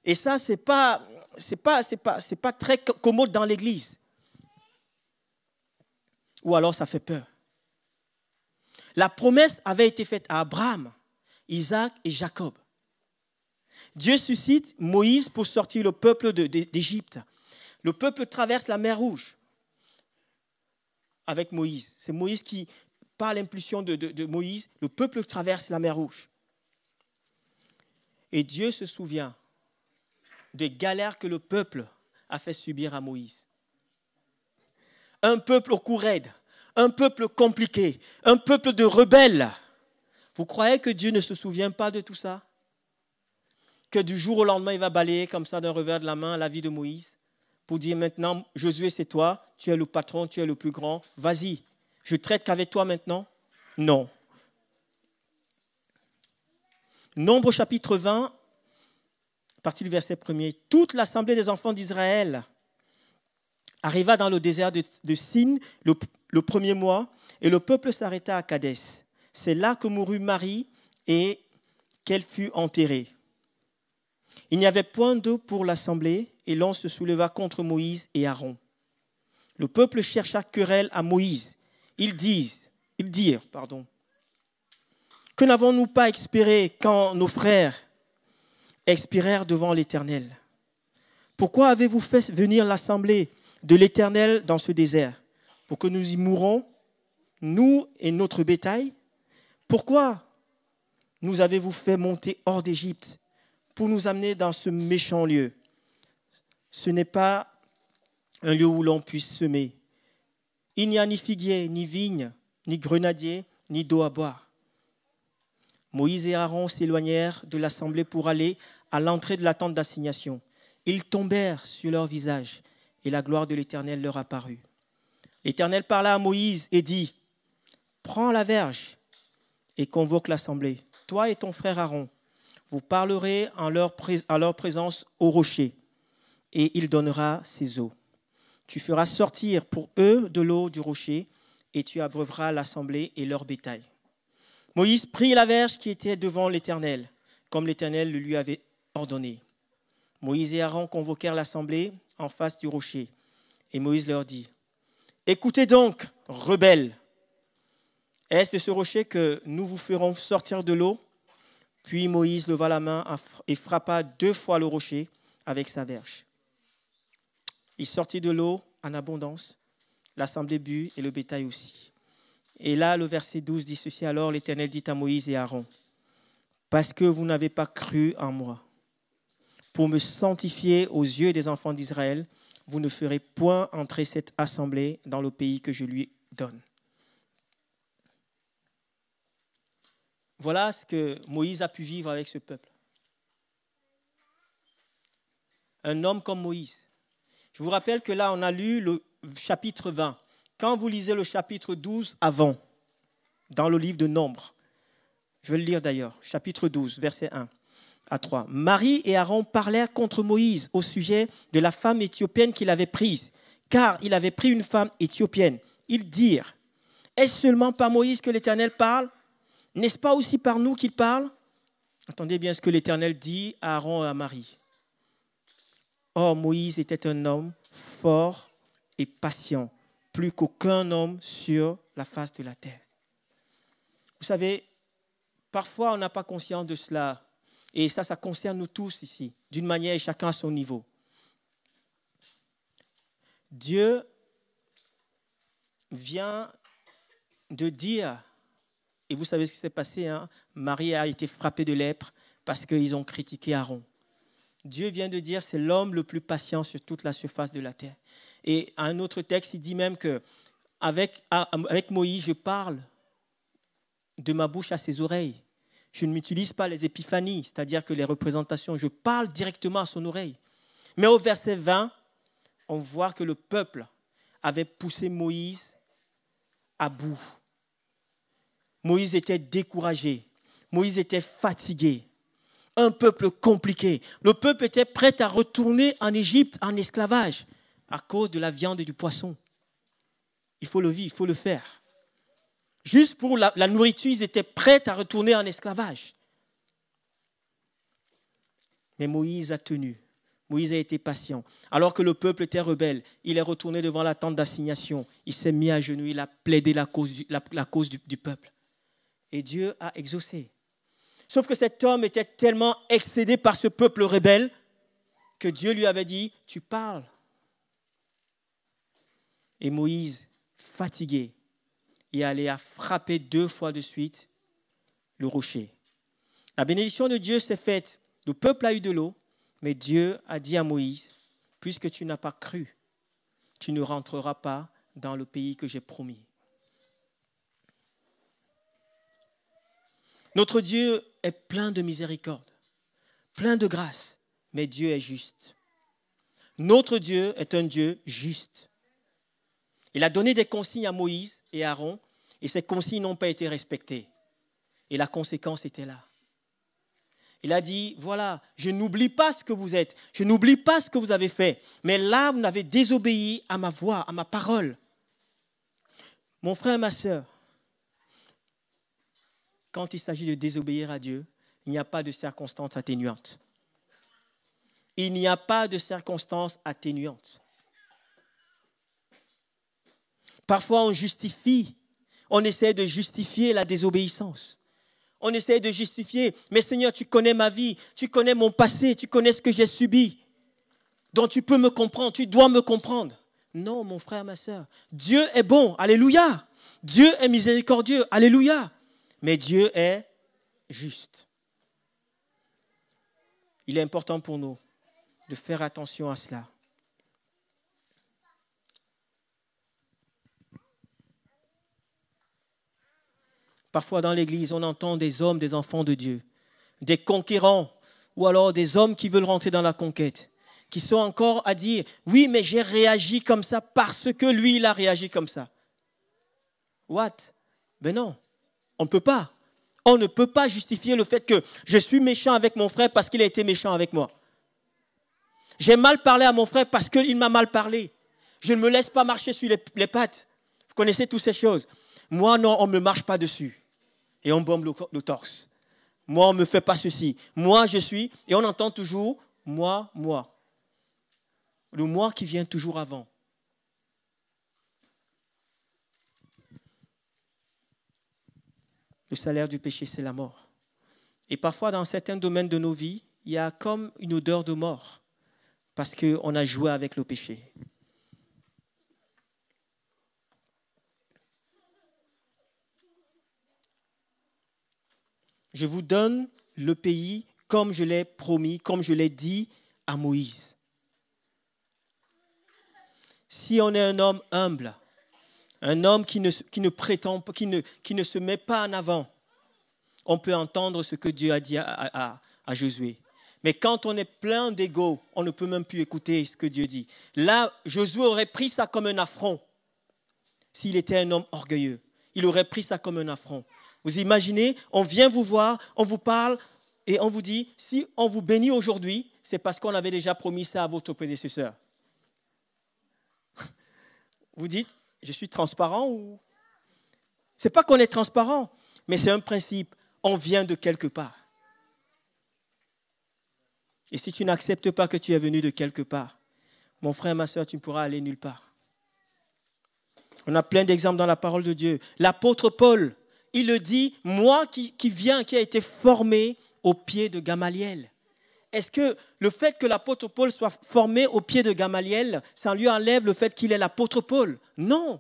A: Et ça, ce n'est pas très commode dans l'Église. Ou alors ça fait peur. La promesse avait été faite à Abraham, Isaac et Jacob. Dieu suscite Moïse pour sortir le peuple d'Égypte. Le peuple traverse la mer Rouge avec Moïse. C'est Moïse qui, par l'impulsion de Moïse, le peuple traverse la mer Rouge. Et Dieu se souvient des galères que le peuple a fait subir à Moïse. Un peuple au cou raide, un peuple compliqué, un peuple de rebelles. Vous croyez que Dieu ne se souvient pas de tout ça? Que du jour au lendemain, il va balayer comme ça d'un revers de la main la vie de Moïse pour dire maintenant, Josué, c'est toi, tu es le patron, tu es le plus grand, vas-y, je traite qu'avec toi maintenant? Non. Nombre chapitre 20, à partir du verset 1er, toute l'assemblée des enfants d'Israël arriva dans le désert de Sin le premier mois, et le peuple s'arrêta à Kadès. C'est là que mourut Marie et qu'elle fut enterrée. Il n'y avait point d'eau pour l'assemblée, et l'on se souleva contre Moïse et Aaron. Le peuple chercha querelle à Moïse. Ils dirent, que n'avons-nous pas expiré quand nos frères expirèrent devant l'Éternel? Pourquoi avez-vous fait venir l'assemblée de l'Éternel dans ce désert? Pour que nous y mourons, nous et notre bétail? Pourquoi nous avez-vous fait monter hors d'Égypte pour nous amener dans ce méchant lieu? Ce n'est pas un lieu où l'on puisse semer. Il n'y a ni figuier, ni vigne, ni grenadier, ni d'eau à boire. Moïse et Aaron s'éloignèrent de l'assemblée pour aller à l'entrée de la tente d'assignation. Ils tombèrent sur leur visage et la gloire de l'Éternel leur apparut. L'Éternel parla à Moïse et dit, « Prends la verge et convoque l'assemblée. Toi et ton frère Aaron, vous parlerez en leur présence au rocher, et il donnera ses eaux. Tu feras sortir pour eux de l'eau du rocher, et tu abreuveras l'assemblée et leur bétail. » Moïse prit la verge qui était devant l'Éternel, comme l'Éternel le lui avait ordonné. Moïse et Aaron convoquèrent l'assemblée en face du rocher, et Moïse leur dit, « Écoutez donc, rebelles, est-ce de ce rocher que nous vous ferons sortir de l'eau ?» Puis Moïse leva la main et frappa 2 fois le rocher avec sa verge. Il sortit de l'eau en abondance, l'assemblée but et le bétail aussi. Et là, le verset 12 dit ceci, « Alors l'Éternel dit à Moïse et Aaron, « Parce que vous n'avez pas cru en moi, pour me sanctifier aux yeux des enfants d'Israël, vous ne ferez point entrer cette assemblée dans le pays que je lui donne. » Voilà ce que Moïse a pu vivre avec ce peuple. Un homme comme Moïse. Je vous rappelle que là, on a lu le chapitre 20. Quand vous lisez le chapitre 12 avant, dans le livre de Nombres, je vais le lire d'ailleurs, chapitre 12, verset 1 à 3. Marie et Aaron parlèrent contre Moïse au sujet de la femme éthiopienne qu'il avait prise, car il avait pris une femme éthiopienne. Ils dirent, est-ce seulement par Moïse que l'Éternel parle? N'est-ce pas aussi par nous qu'il parle? Entendez bien ce que l'Éternel dit à Aaron et à Marie. Or, Moïse était un homme fort et patient, plus qu'aucun homme sur la face de la terre. Vous savez, parfois on n'a pas conscience de cela, et ça concerne nous tous ici, d'une manière et chacun à son niveau. Dieu vient de dire, et vous savez ce qui s'est passé, hein? Marie a été frappée de lèpre parce qu'ils ont critiqué Aaron. Dieu vient de dire, c'est l'homme le plus patient sur toute la surface de la terre. Et à un autre texte, il dit même que avec Moïse, je parle de ma bouche à ses oreilles. Je ne m'utilise pas les épiphanies, c'est-à-dire que les représentations, je parle directement à son oreille. Mais au verset 20, on voit que le peuple avait poussé Moïse à bout. Moïse était découragé. Moïse était fatigué. Un peuple compliqué. Le peuple était prêt à retourner en Égypte en esclavage à cause de la viande et du poisson. Il faut le vivre, il faut le faire. Juste pour la nourriture, ils étaient prêts à retourner en esclavage. Mais Moïse a tenu. Moïse a été patient. Alors que le peuple était rebelle, il est retourné devant la tente d'assignation. Il s'est mis à genoux, il a plaidé la cause du peuple. Et Dieu a exaucé. Sauf que cet homme était tellement excédé par ce peuple rebelle que Dieu lui avait dit, tu parles. Et Moïse, fatigué, est allé à frapper 2 fois de suite le rocher. La bénédiction de Dieu s'est faite. Le peuple a eu de l'eau, mais Dieu a dit à Moïse, puisque tu n'as pas cru, tu ne rentreras pas dans le pays que j'ai promis. Notre Dieu est plein de miséricorde, plein de grâce, mais Dieu est juste. Notre Dieu est un Dieu juste. Il a donné des consignes à Moïse et à Aaron, et ces consignes n'ont pas été respectées. Et la conséquence était là. Il a dit, voilà, je n'oublie pas ce que vous êtes, je n'oublie pas ce que vous avez fait, mais là, vous n'avez désobéi à ma voix, à ma parole. Mon frère et ma sœur, quand il s'agit de désobéir à Dieu, il n'y a pas de circonstances atténuantes. Il n'y a pas de circonstances atténuantes. Parfois, on justifie, on essaie de justifier la désobéissance. On essaie de justifier, mais Seigneur, tu connais ma vie, tu connais mon passé, tu connais ce que j'ai subi. Donc tu peux me comprendre, tu dois me comprendre. Non, mon frère, ma sœur, Dieu est bon, alléluia. Dieu est miséricordieux, alléluia. Mais Dieu est juste. Il est important pour nous de faire attention à cela. Parfois dans l'église, on entend des hommes, des enfants de Dieu, des conquérants, ou alors des hommes qui veulent rentrer dans la conquête, qui sont encore à dire, oui, mais j'ai réagi comme ça parce que lui, il a réagi comme ça. What? Ben non, on ne peut pas. On ne peut pas justifier le fait que je suis méchant avec mon frère parce qu'il a été méchant avec moi. J'ai mal parlé à mon frère parce qu'il m'a mal parlé. Je ne me laisse pas marcher sur les pattes. Vous connaissez toutes ces choses. Moi, non, on ne me marche pas dessus. Et on bombe le torse. Moi, on ne me fait pas ceci. Moi, je suis... Et on entend toujours, moi, moi. Le moi qui vient toujours avant. Le salaire du péché, c'est la mort. Et parfois, dans certains domaines de nos vies, il y a comme une odeur de mort. Parce qu'on a joué avec le péché. Je vous donne le pays comme je l'ai promis, comme je l'ai dit à Moïse. Si on est un homme humble, un homme qui ne prétend, qui ne se met pas en avant, on peut entendre ce que Dieu a dit à Josué. Mais quand on est plein d'ego, on ne peut même plus écouter ce que Dieu dit. Là, Josué aurait pris ça comme un affront. S'il était un homme orgueilleux, il aurait pris ça comme un affront. Vous imaginez, on vient vous voir, on vous parle et on vous dit, si on vous bénit aujourd'hui, c'est parce qu'on avait déjà promis ça à votre prédécesseur. Vous dites, je suis transparent ou... Ce n'est pas qu'on est transparent, mais c'est un principe. On vient de quelque part. Et si tu n'acceptes pas que tu es venu de quelque part, mon frère, ma soeur, tu ne pourras aller nulle part. On a plein d'exemples dans la parole de Dieu. L'apôtre Paul, il le dit, moi qui a été formé au pied de Gamaliel. Est-ce que le fait que l'apôtre Paul soit formé au pied de Gamaliel, ça lui enlève le fait qu'il est l'apôtre Paul? Non,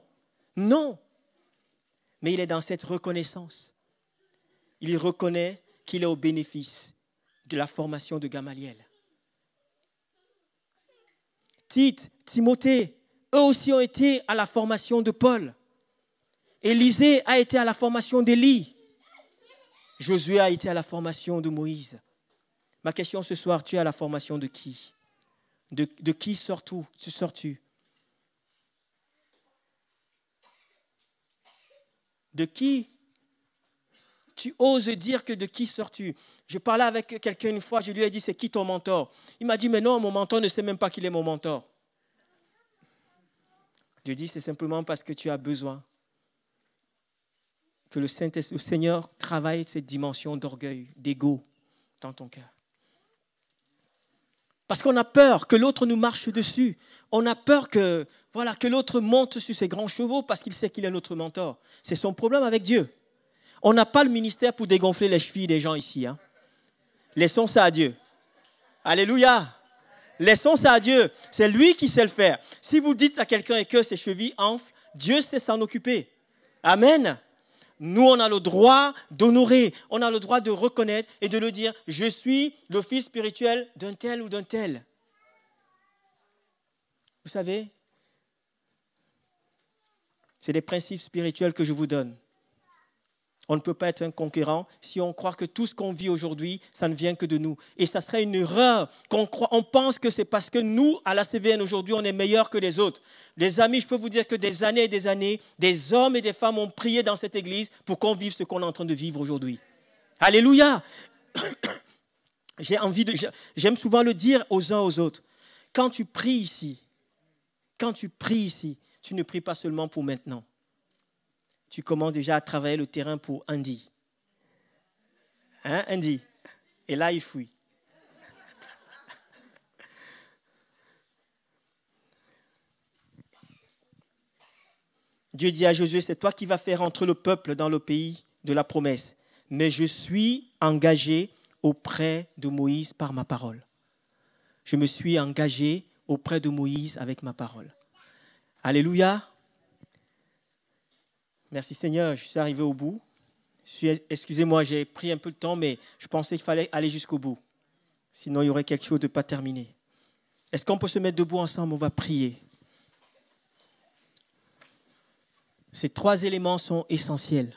A: non. Mais il est dans cette reconnaissance. Il reconnaît qu'il est au bénéfice de la formation de Gamaliel. Tite, Timothée, eux aussi ont été à la formation de Paul. Élisée a été à la formation d'Élie. Josué a été à la formation de Moïse. Ma question ce soir, tu es à la formation de qui? De qui sors-tu? De qui? Tu oses dire que de qui sors-tu? Je parlais avec quelqu'un une fois, je lui ai dit, c'est qui ton mentor? Il m'a dit, mais non, mon mentor ne sait même pas qu'il est mon mentor. Je dis, c'est simplement parce que tu as besoin que le Seigneur travaille cette dimension d'orgueil, d'ego dans ton cœur. Parce qu'on a peur que l'autre nous marche dessus. On a peur que l'autre monte sur ses grands chevaux parce qu'il sait qu'il est notre mentor. C'est son problème avec Dieu. On n'a pas le ministère pour dégonfler les chevilles des gens ici. Hein. Laissons ça à Dieu. Alléluia. Laissons ça à Dieu. C'est lui qui sait le faire. Si vous dites à quelqu'un que ses chevilles enflent, Dieu sait s'en occuper. Amen. Nous, on a le droit d'honorer, on a le droit de reconnaître et de le dire, je suis le fils spirituel d'un tel ou d'un tel. Vous savez, c'est des principes spirituels que je vous donne. On ne peut pas être un conquérant si on croit que tout ce qu'on vit aujourd'hui, ça ne vient que de nous. Et ça serait une erreur on pense que c'est parce que nous, à la CVN aujourd'hui, on est meilleurs que les autres. Les amis, je peux vous dire que des années et des années, des hommes et des femmes ont prié dans cette église pour qu'on vive ce qu'on est en train de vivre aujourd'hui. Alléluia. J'aime souvent le dire aux uns aux autres. Quand tu pries ici, tu ne pries pas seulement pour maintenant. Tu commences déjà à travailler le terrain pour Andy. Hein, Andy? Et là, il fouille. Dieu dit à Josué, c'est toi qui vas faire entrer le peuple dans le pays de la promesse. Mais je suis engagé auprès de Moïse par ma parole. Je me suis engagé auprès de Moïse avec ma parole. Alléluia. Merci Seigneur, je suis arrivé au bout. Excusez-moi, j'ai pris un peu de temps, mais je pensais qu'il fallait aller jusqu'au bout. Sinon, il y aurait quelque chose de pas terminé. Est-ce qu'on peut se mettre debout ensemble? On va prier. Ces 3 éléments sont essentiels.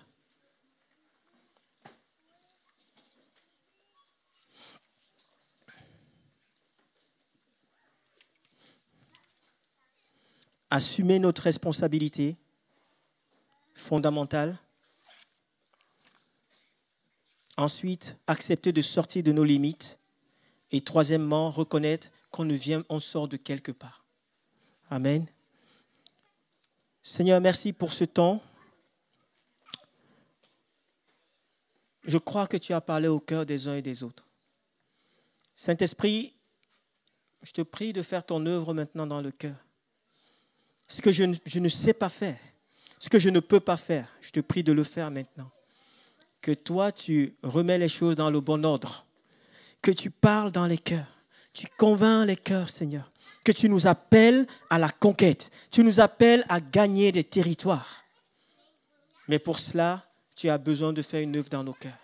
A: Assumer notre responsabilité fondamentale. Ensuite, accepter de sortir de nos limites. Et troisièmement, reconnaître on sort de quelque part. Amen. Seigneur, merci pour ce temps. Je crois que tu as parlé au cœur des uns et des autres. Saint-Esprit, je te prie de faire ton œuvre maintenant dans le cœur. Ce que je ne sais pas faire, ce que je ne peux pas faire, je te prie de le faire maintenant. Que toi, tu remets les choses dans le bon ordre. Que tu parles dans les cœurs. Tu convaincs les cœurs, Seigneur. Que tu nous appelles à la conquête. Tu nous appelles à gagner des territoires. Mais pour cela, tu as besoin de faire une œuvre dans nos cœurs.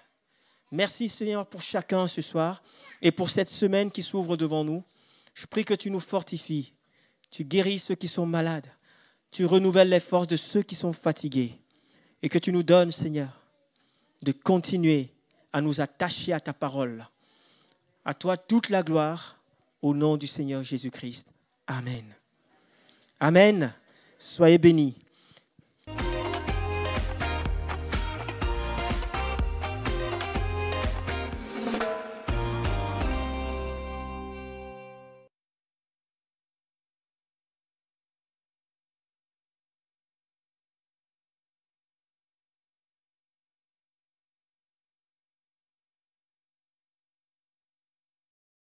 A: Merci, Seigneur, pour chacun ce soir et pour cette semaine qui s'ouvre devant nous. Je prie que tu nous fortifies. Tu guéris ceux qui sont malades. Tu renouvelles les forces de ceux qui sont fatigués. Et que tu nous donnes, Seigneur, de continuer à nous attacher à ta parole. À toi toute la gloire, au nom du Seigneur Jésus-Christ. Amen. Amen. Soyez bénis.